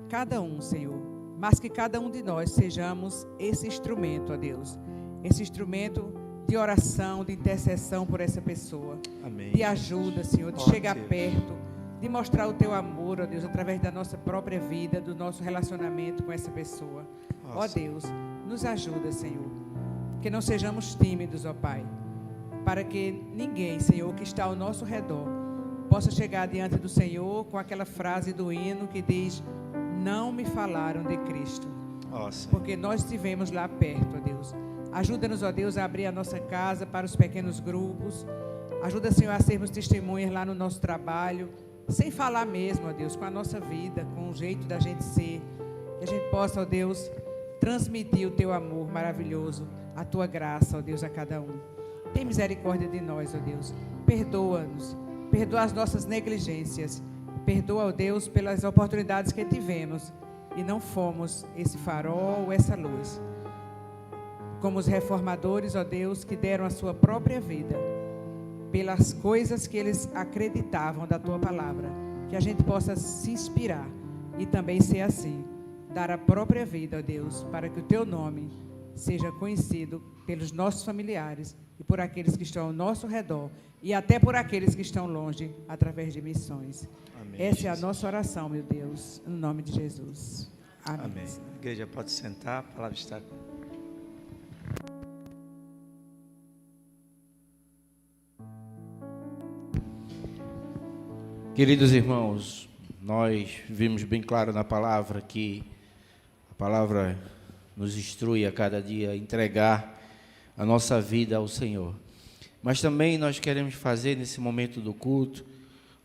cada um, Senhor. Mas que cada um de nós sejamos esse instrumento, ó Deus. Esse instrumento de oração, de intercessão por essa pessoa. Amém. De ajuda, Senhor, de chegar perto, de mostrar o Teu amor, ó Deus, através da nossa própria vida, do nosso relacionamento com essa pessoa. Ó Deus, nos ajuda, Senhor. Que não sejamos tímidos, ó Pai. Para que ninguém, Senhor, que está ao nosso redor, possa chegar diante do Senhor com aquela frase do hino que diz: não me falaram de Cristo. Porque nós estivemos lá perto, ó Deus. Ajuda-nos, ó Deus, a abrir a nossa casa para os pequenos grupos. Ajuda, Senhor, a sermos testemunhas lá no nosso trabalho, sem falar mesmo, ó Deus, com a nossa vida, com o jeito da gente ser. Que a gente possa, ó Deus, transmitir o Teu amor maravilhoso, a Tua graça, ó Deus, a cada um. Tem misericórdia de nós, ó Deus. Perdoa-nos. Perdoa as nossas negligências. Perdoa, ó Deus, pelas oportunidades que tivemos e não fomos esse farol, essa luz. Como os reformadores, ó Deus, que deram a sua própria vida pelas coisas que eles acreditavam da Tua palavra. Que a gente possa se inspirar e também ser assim. Dar a própria vida, ó Deus, para que o Teu nome seja conhecido pelos nossos familiares e por aqueles que estão ao nosso redor e até por aqueles que estão longe, através de missões. Amém. Essa é a nossa oração, meu Deus, no nome de Jesus. Amém. Amém. A igreja pode sentar, a palavra está... Queridos irmãos, nós vimos bem claro na palavra que a palavra nos instrui a cada dia a entregar a nossa vida ao Senhor. Mas também nós queremos fazer nesse momento do culto,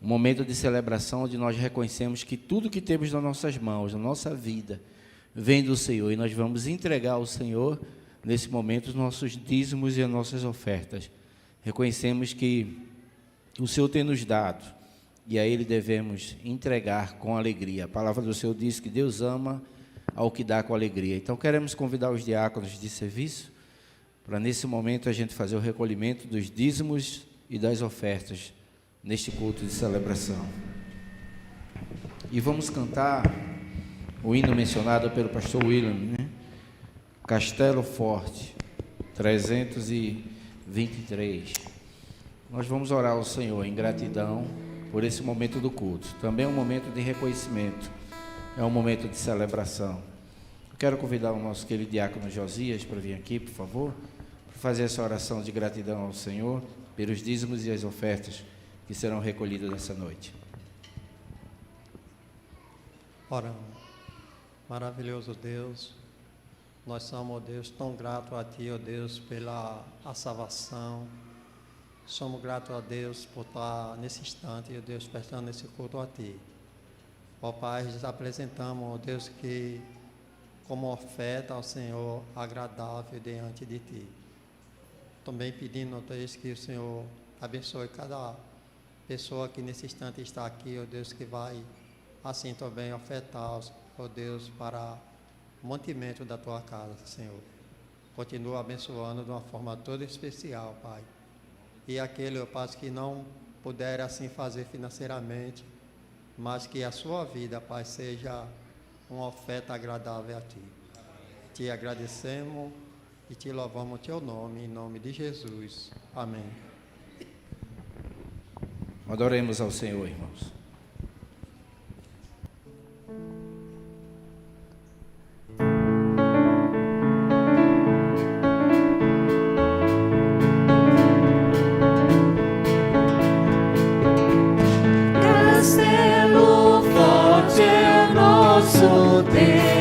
um momento de celebração onde nós reconhecemos que tudo que temos nas nossas mãos, na nossa vida, vem do Senhor. E nós vamos entregar ao Senhor, nesse momento, os nossos dízimos e as nossas ofertas. Reconhecemos que o Senhor tem nos dado, e a Ele devemos entregar com alegria. A palavra do Senhor diz que Deus ama ao que dá com alegria. Então, queremos convidar os diáconos de serviço para, nesse momento, a gente fazer o recolhimento dos dízimos e das ofertas neste culto de celebração. E vamos cantar o hino mencionado pelo pastor William, né? Castelo Forte, 323. Nós vamos orar ao Senhor em gratidão por esse momento do culto. Também é um momento de reconhecimento, é um momento de celebração. Eu quero convidar o nosso querido diácono Josias para vir aqui, por favor, para fazer essa oração de gratidão ao Senhor pelos dízimos e as ofertas que serão recolhidas nessa noite. Oramos. Maravilhoso Deus, nós somos, ó Deus, tão gratos a Ti, ó Deus, pela a salvação. Somos gratos a Deus por estar nesse instante, ó Deus, prestando esse culto a Ti. Ó Pai, nós apresentamos, ó Deus, que como oferta ao Senhor agradável diante de Ti. Também pedindo, ó Deus, que o Senhor abençoe cada pessoa que nesse instante está aqui, ó Deus, que vai assim também ofertar, ó Deus, para o mantimento da Tua casa, Senhor. Continua abençoando de uma forma toda especial, Pai. E aquele, ó Pai, que não puder assim fazer financeiramente, mas que a sua vida, Pai, seja uma oferta agradável a Ti. Te agradecemos e Te louvamos o Teu nome, em nome de Jesus. Amém. Adoremos ao Senhor, irmãos. Castelo forte é o nosso Deus.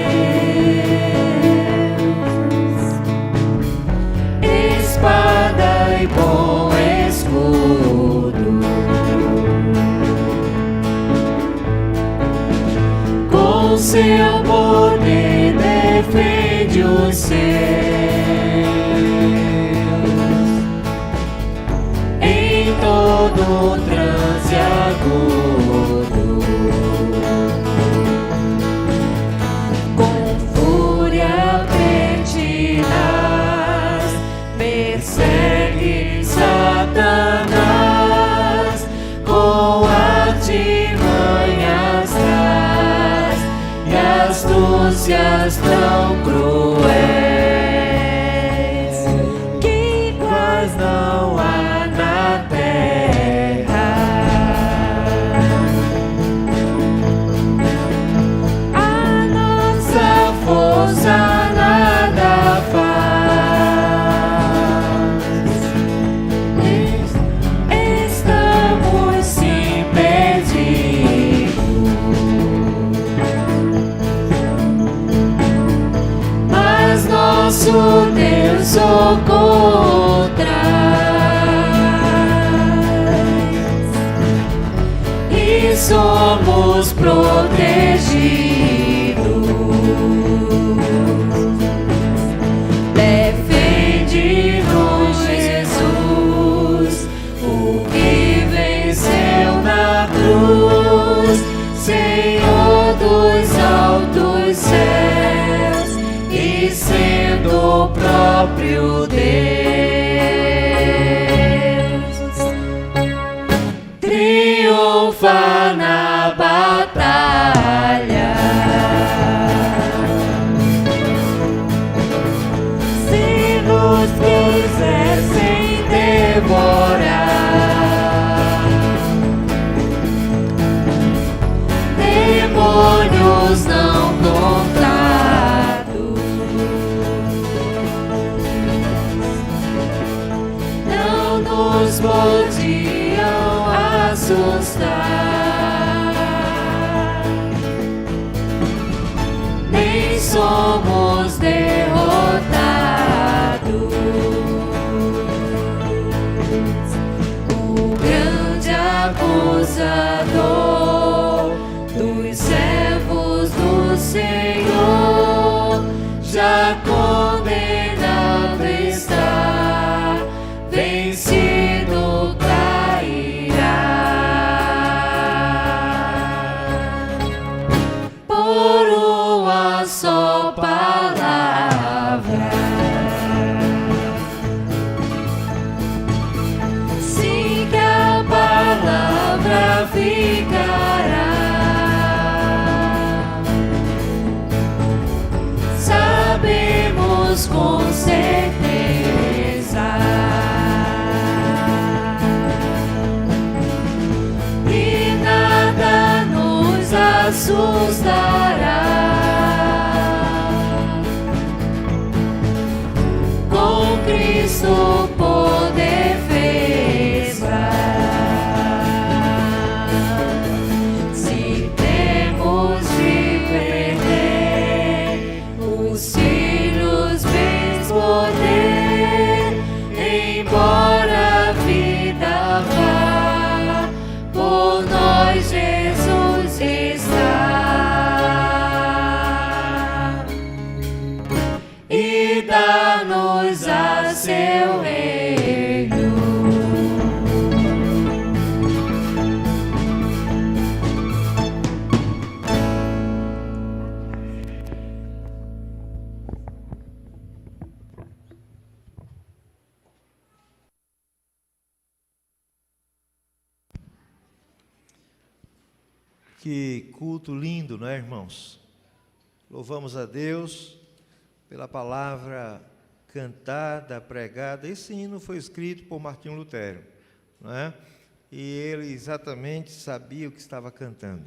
tudo. Com seu poder defende os seus. Em todo transe agudo, com fúria pertinaz, persegue Satanás, com artimanhas traz e astúcias tão cruéis, que quais não há na terra. A nossa força nada faz. Estamos sim perdidos, mas nosso Deus socorro traz, e somos protegidos. Defende-nos, Jesus, o que venceu na cruz, Senhor dos altos céus, e sendo o próprio Deus, triunfa na batalha. Se nos quisessem devorar, demônios não contados não nos podiam assustar, nem somos derrotados. O grande acusador dos servos do Senhor já condenado está, vencido cairá por uma só palavra. Sim, que a palavra ficará. Sabemos com certeza, e nada nos assustará. Com Cristo por defesa, se temos de perder os filhos, bens, poder, embora a vida vá, por nós Jesus está, e dá-nos a seu reino. Que culto lindo, não é, irmãos? Louvamos a Deus pela palavra cantada, pregada. Esse hino foi escrito por Martinho Lutero, não é? E ele exatamente sabia o que estava cantando,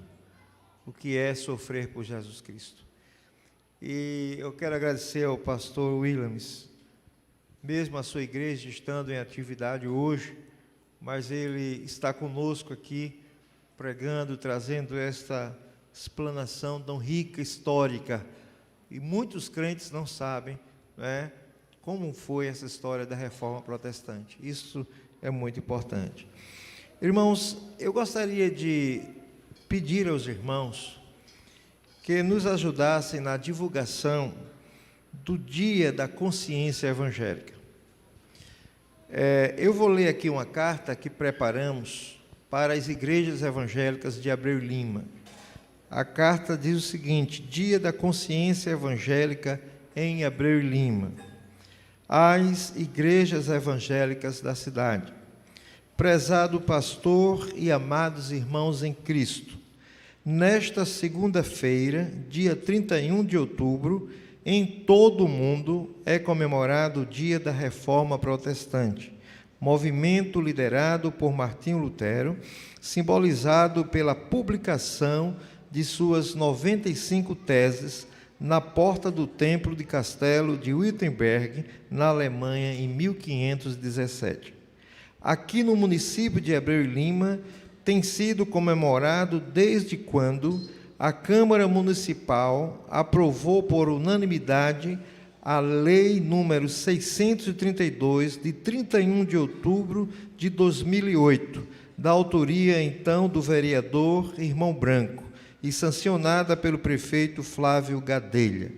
o que é sofrer por Jesus Cristo. E eu quero agradecer ao pastor Williams, mesmo a sua igreja estando em atividade hoje, mas ele está conosco aqui, pregando, trazendo esta explanação tão rica, histórica. E muitos crentes não sabem, né, como foi essa história da Reforma Protestante. Isso é muito importante. Irmãos, eu gostaria de pedir aos irmãos que nos ajudassem na divulgação do Dia da Consciência Evangélica. Eu vou ler aqui uma carta que preparamos para as igrejas evangélicas de Abreu e Lima. A carta diz o seguinte: Dia da Consciência Evangélica em Abreu e Lima. Às igrejas evangélicas da cidade. Prezado pastor e amados irmãos em Cristo, nesta segunda-feira, dia 31 de outubro, em todo o mundo é comemorado o Dia da Reforma Protestante, movimento liderado por Martinho Lutero, simbolizado pela publicação de suas 95 teses na porta do Templo de Castelo de Wittenberg, na Alemanha, em 1517. Aqui no município de Abreu e Lima, tem sido comemorado desde quando a Câmara Municipal aprovou por unanimidade a Lei número 632, de 31 de outubro de 2008, da autoria, então, do vereador Irmão Branco, e sancionada pelo prefeito Flávio Gadelha,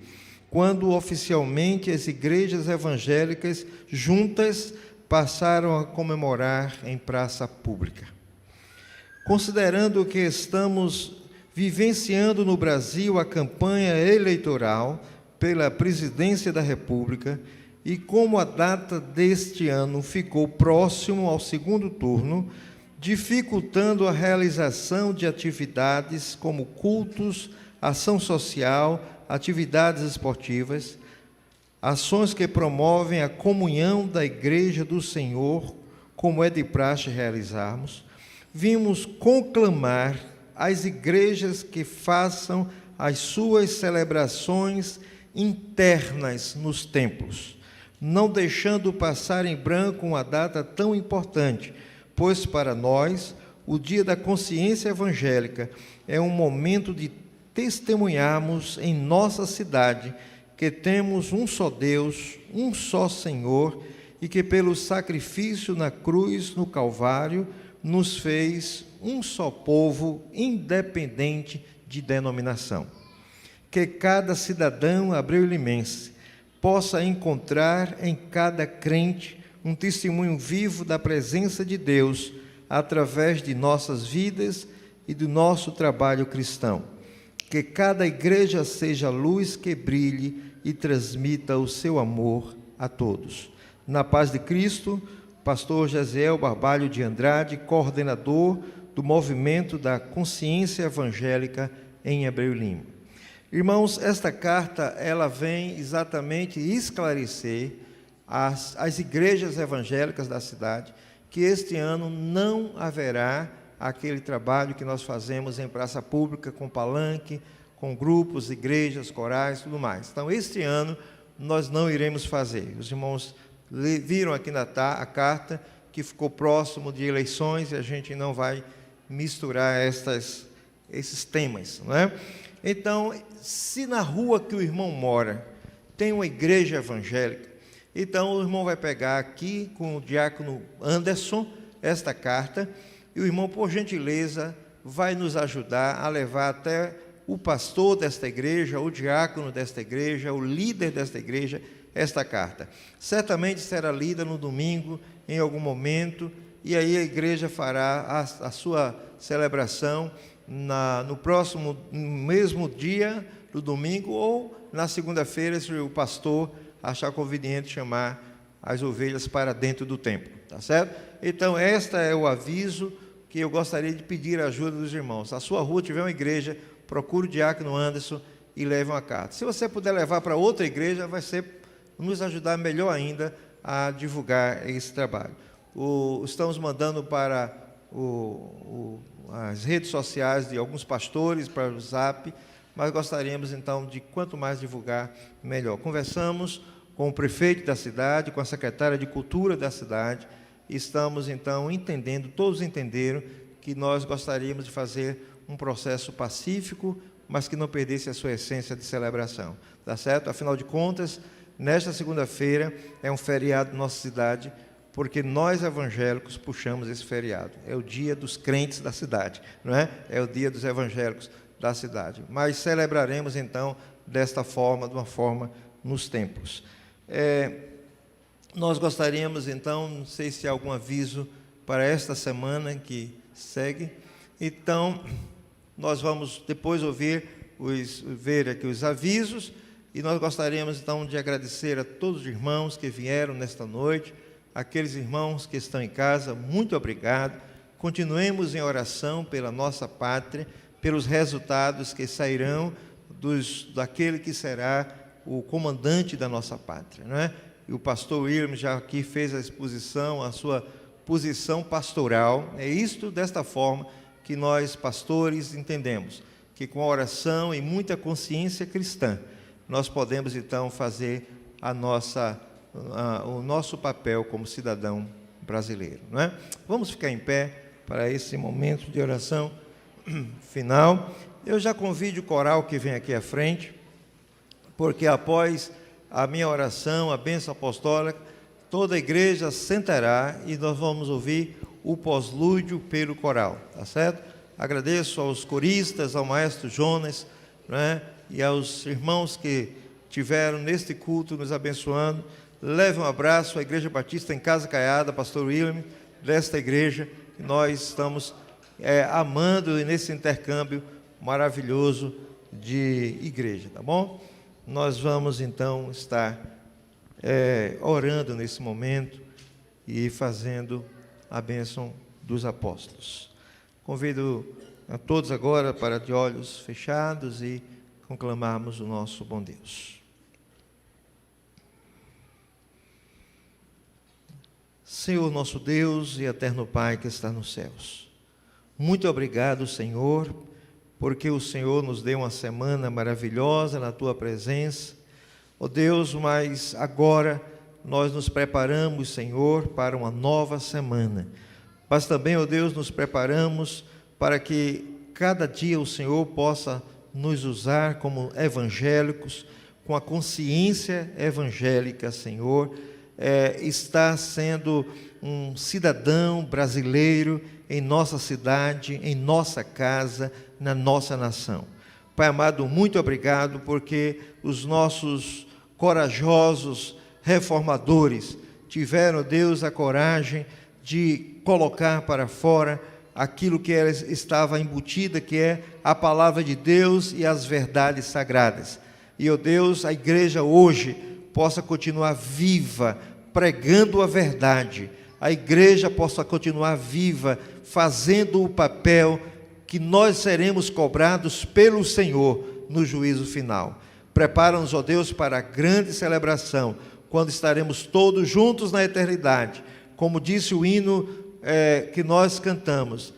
quando oficialmente as igrejas evangélicas juntas passaram a comemorar em praça pública. Considerando que estamos vivenciando no Brasil a campanha eleitoral pela presidência da República e como a data deste ano ficou próximo ao segundo turno, dificultando a realização de atividades como cultos, ação social, atividades esportivas, ações que promovem a comunhão da Igreja do Senhor, como é de praxe realizarmos, vimos conclamar as igrejas que façam as suas celebrações internas nos templos, não deixando passar em branco uma data tão importante, pois para nós o Dia da Consciência Evangélica é um momento de testemunharmos em nossa cidade que temos um só Deus, um só Senhor, e que pelo sacrifício na cruz, no Calvário, nos fez um só povo, independente de denominação. Que cada cidadão abreu-limense possa encontrar em cada crente um testemunho vivo da presença de Deus através de nossas vidas e do nosso trabalho cristão. Que cada igreja seja luz que brilhe e transmita o seu amor a todos. Na paz de Cristo, pastor Gesiel Barbalho de Andrade, coordenador do Movimento da Consciência Evangélica em Abreu e Lima. Irmãos, esta carta ela vem exatamente esclarecer as igrejas evangélicas da cidade que este ano não haverá aquele trabalho que nós fazemos em praça pública, com palanque, com grupos, igrejas, corais, tudo mais. Então, este ano, nós não iremos fazer. Os irmãos viram aqui a carta, que ficou próximo de eleições, e a gente não vai misturar esses temas, não é? Então, se na rua que o irmão mora tem uma igreja evangélica, então o irmão vai pegar aqui com o diácono Anderson esta carta, e o irmão, por gentileza, vai nos ajudar a levar até o pastor desta igreja, o diácono desta igreja, o líder desta igreja, esta carta. Certamente será lida no domingo, em algum momento, e aí a igreja fará a sua celebração no mesmo dia do domingo, ou na segunda-feira, se o pastor achar conveniente chamar as ovelhas para dentro do templo, tá certo? Então, este é o aviso que eu gostaria de pedir a ajuda dos irmãos. Se a sua rua tiver uma igreja, procure o diácono Anderson e leve uma carta. Se você puder levar para outra igreja, vai nos ajudar melhor ainda a divulgar esse trabalho. Estamos mandando para as redes sociais de alguns pastores, para o Zap, mas gostaríamos então de quanto mais divulgar, melhor. Conversamos com o prefeito da cidade, com a secretária de Cultura da cidade, e estamos então todos entenderam que nós gostaríamos de fazer um processo pacífico, mas que não perdesse a sua essência de celebração, tá certo? Afinal de contas, nesta segunda-feira é um feriado na nossa cidade, porque nós evangélicos puxamos esse feriado. É o dia dos crentes da cidade, não é? É o dia dos evangélicos da cidade. Mas celebraremos então desta forma, de uma forma nos templos. Nós gostaríamos então, não sei se há algum aviso para esta semana que segue. Então, nós vamos depois ver aqui os avisos, e nós gostaríamos então de agradecer a todos os irmãos que vieram nesta noite, aqueles irmãos que estão em casa, muito obrigado. Continuemos em oração pela nossa pátria, pelos resultados que sairão daquele que será o comandante da nossa pátria, não é? E o pastor William já aqui fez a exposição, a sua posição pastoral. É isto, desta forma, que nós, pastores, entendemos, que com a oração e muita consciência cristã, nós podemos, então, fazer o nosso papel como cidadão brasileiro, não é? Vamos ficar em pé para esse momento de oração final. Eu já convido o coral que vem aqui à frente, porque após a minha oração, a bênção apostólica, toda a igreja sentará e nós vamos ouvir o pós-lúdio pelo coral, tá certo? Agradeço aos coristas, ao maestro Jonas, né, e aos irmãos que tiveram neste culto nos abençoando. Leve um abraço à Igreja Batista em Casa Caiada, pastor William, desta igreja que nós estamos amando nesse intercâmbio maravilhoso de igreja, tá bom? Nós vamos então estar orando nesse momento e fazendo a bênção dos apóstolos. Convido a todos agora para de olhos fechados e conclamarmos o nosso bom Deus. Senhor nosso Deus e eterno Pai que está nos céus, muito obrigado, Senhor, porque o Senhor nos deu uma semana maravilhosa na Tua presença. Ó Deus, mas agora nós nos preparamos, Senhor, para uma nova semana. Mas também, ó Deus, nos preparamos para que cada dia o Senhor possa nos usar como evangélicos, com a consciência evangélica, Senhor, está sendo um cidadão brasileiro em nossa cidade, em nossa casa, na nossa nação. Pai amado, muito obrigado, porque os nossos corajosos reformadores tiveram, Deus, a coragem de colocar para fora aquilo que estava embutida, que é a palavra de Deus e as verdades sagradas. E, ó Deus, a igreja hoje possa continuar viva, pregando a verdade. A igreja possa continuar viva, fazendo o papel que nós seremos cobrados pelo Senhor no juízo final. Prepara-nos, ó Deus, para a grande celebração, quando estaremos todos juntos na eternidade. Como disse o hino que nós cantamos,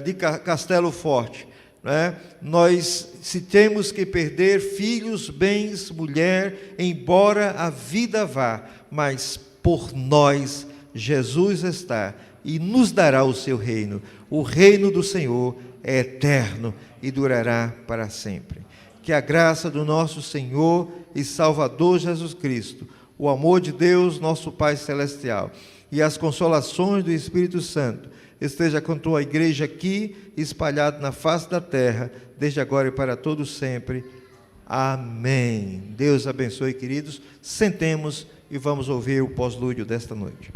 de Castelo Forte, né? Nós, se temos que perder filhos, bens, mulher, embora a vida vá, mas por nós Jesus está e nos dará o seu reino. O reino do Senhor é eterno e durará para sempre. Que a graça do nosso Senhor e Salvador Jesus Cristo, o amor de Deus, nosso Pai Celestial, e as consolações do Espírito Santo esteja com tua igreja aqui, espalhada na face da terra, desde agora e para todo sempre. Amém. Deus abençoe, queridos. Sentemos e vamos ouvir o pós-lúdio desta noite.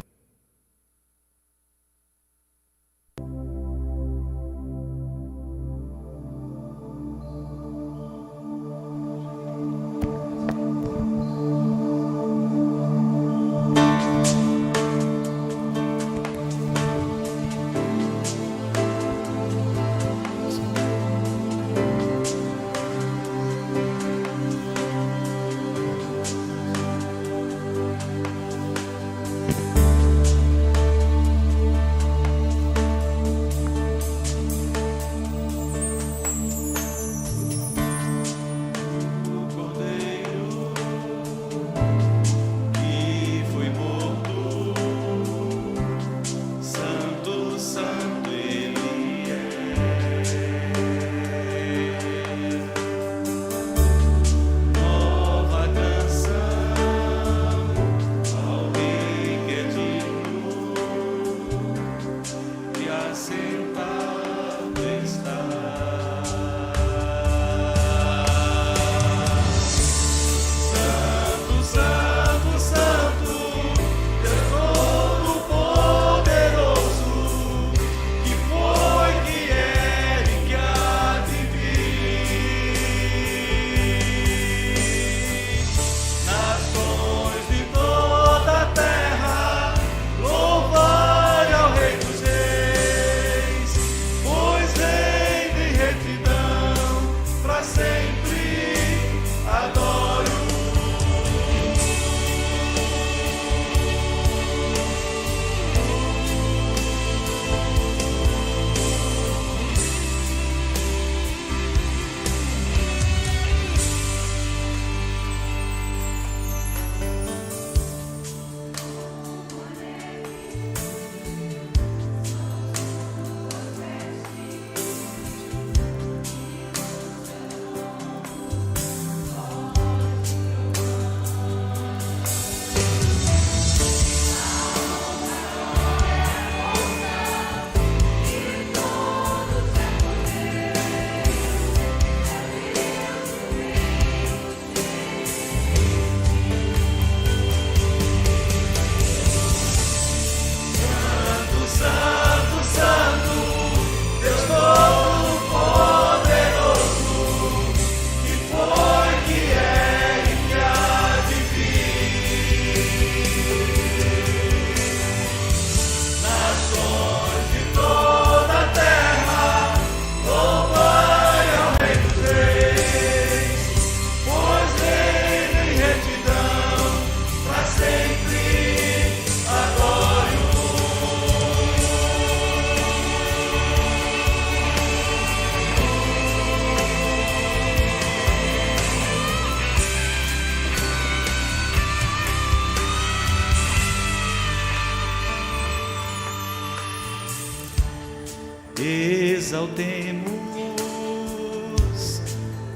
exaltemos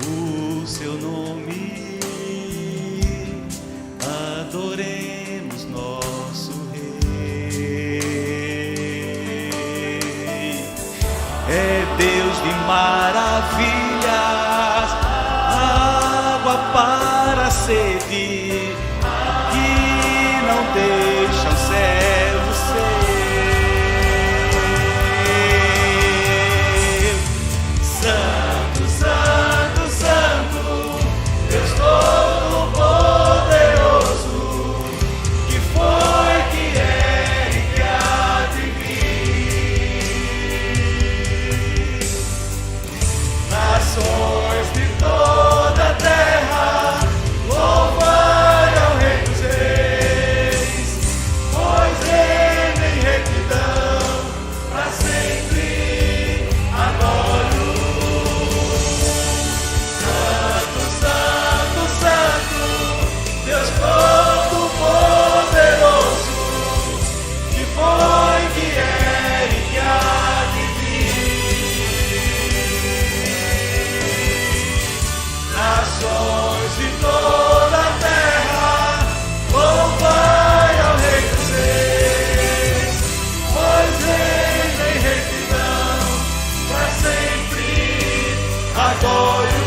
o seu nome, adoremos nosso Rei. É Deus de maravilhas, água para a sede, que não deixa o céu ser. Santo, Santo, Santo, Deus Todo-Poderoso, que foi, que é e que há de vir. Nações de toda a terra, louvai ao Rei dos Reis, pois reina em retidão para sempre. Adoro. Santo, Santo, Santo, Deus Todo-Poderoso, que foi, que é e que há de vir. Nações de toda a terra, louvai ao Rei dos Reis, pois reina em retidão para sempre. Adoro.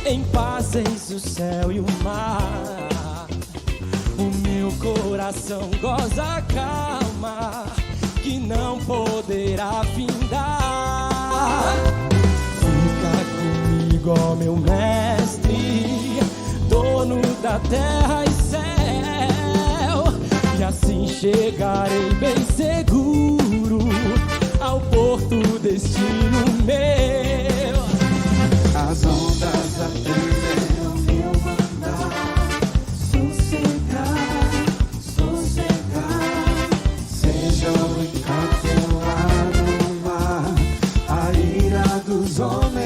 Em paz eis o céu e o mar. O meu coração goza a calma que não poderá findar. Fica comigo, ó meu mestre, dono da terra e céu, e assim chegarei bem seguro ao porto destino meu. As ondas aprendem o meu mandar, sossegar, sossegar. Seja o encantado no mar, a ira dos homens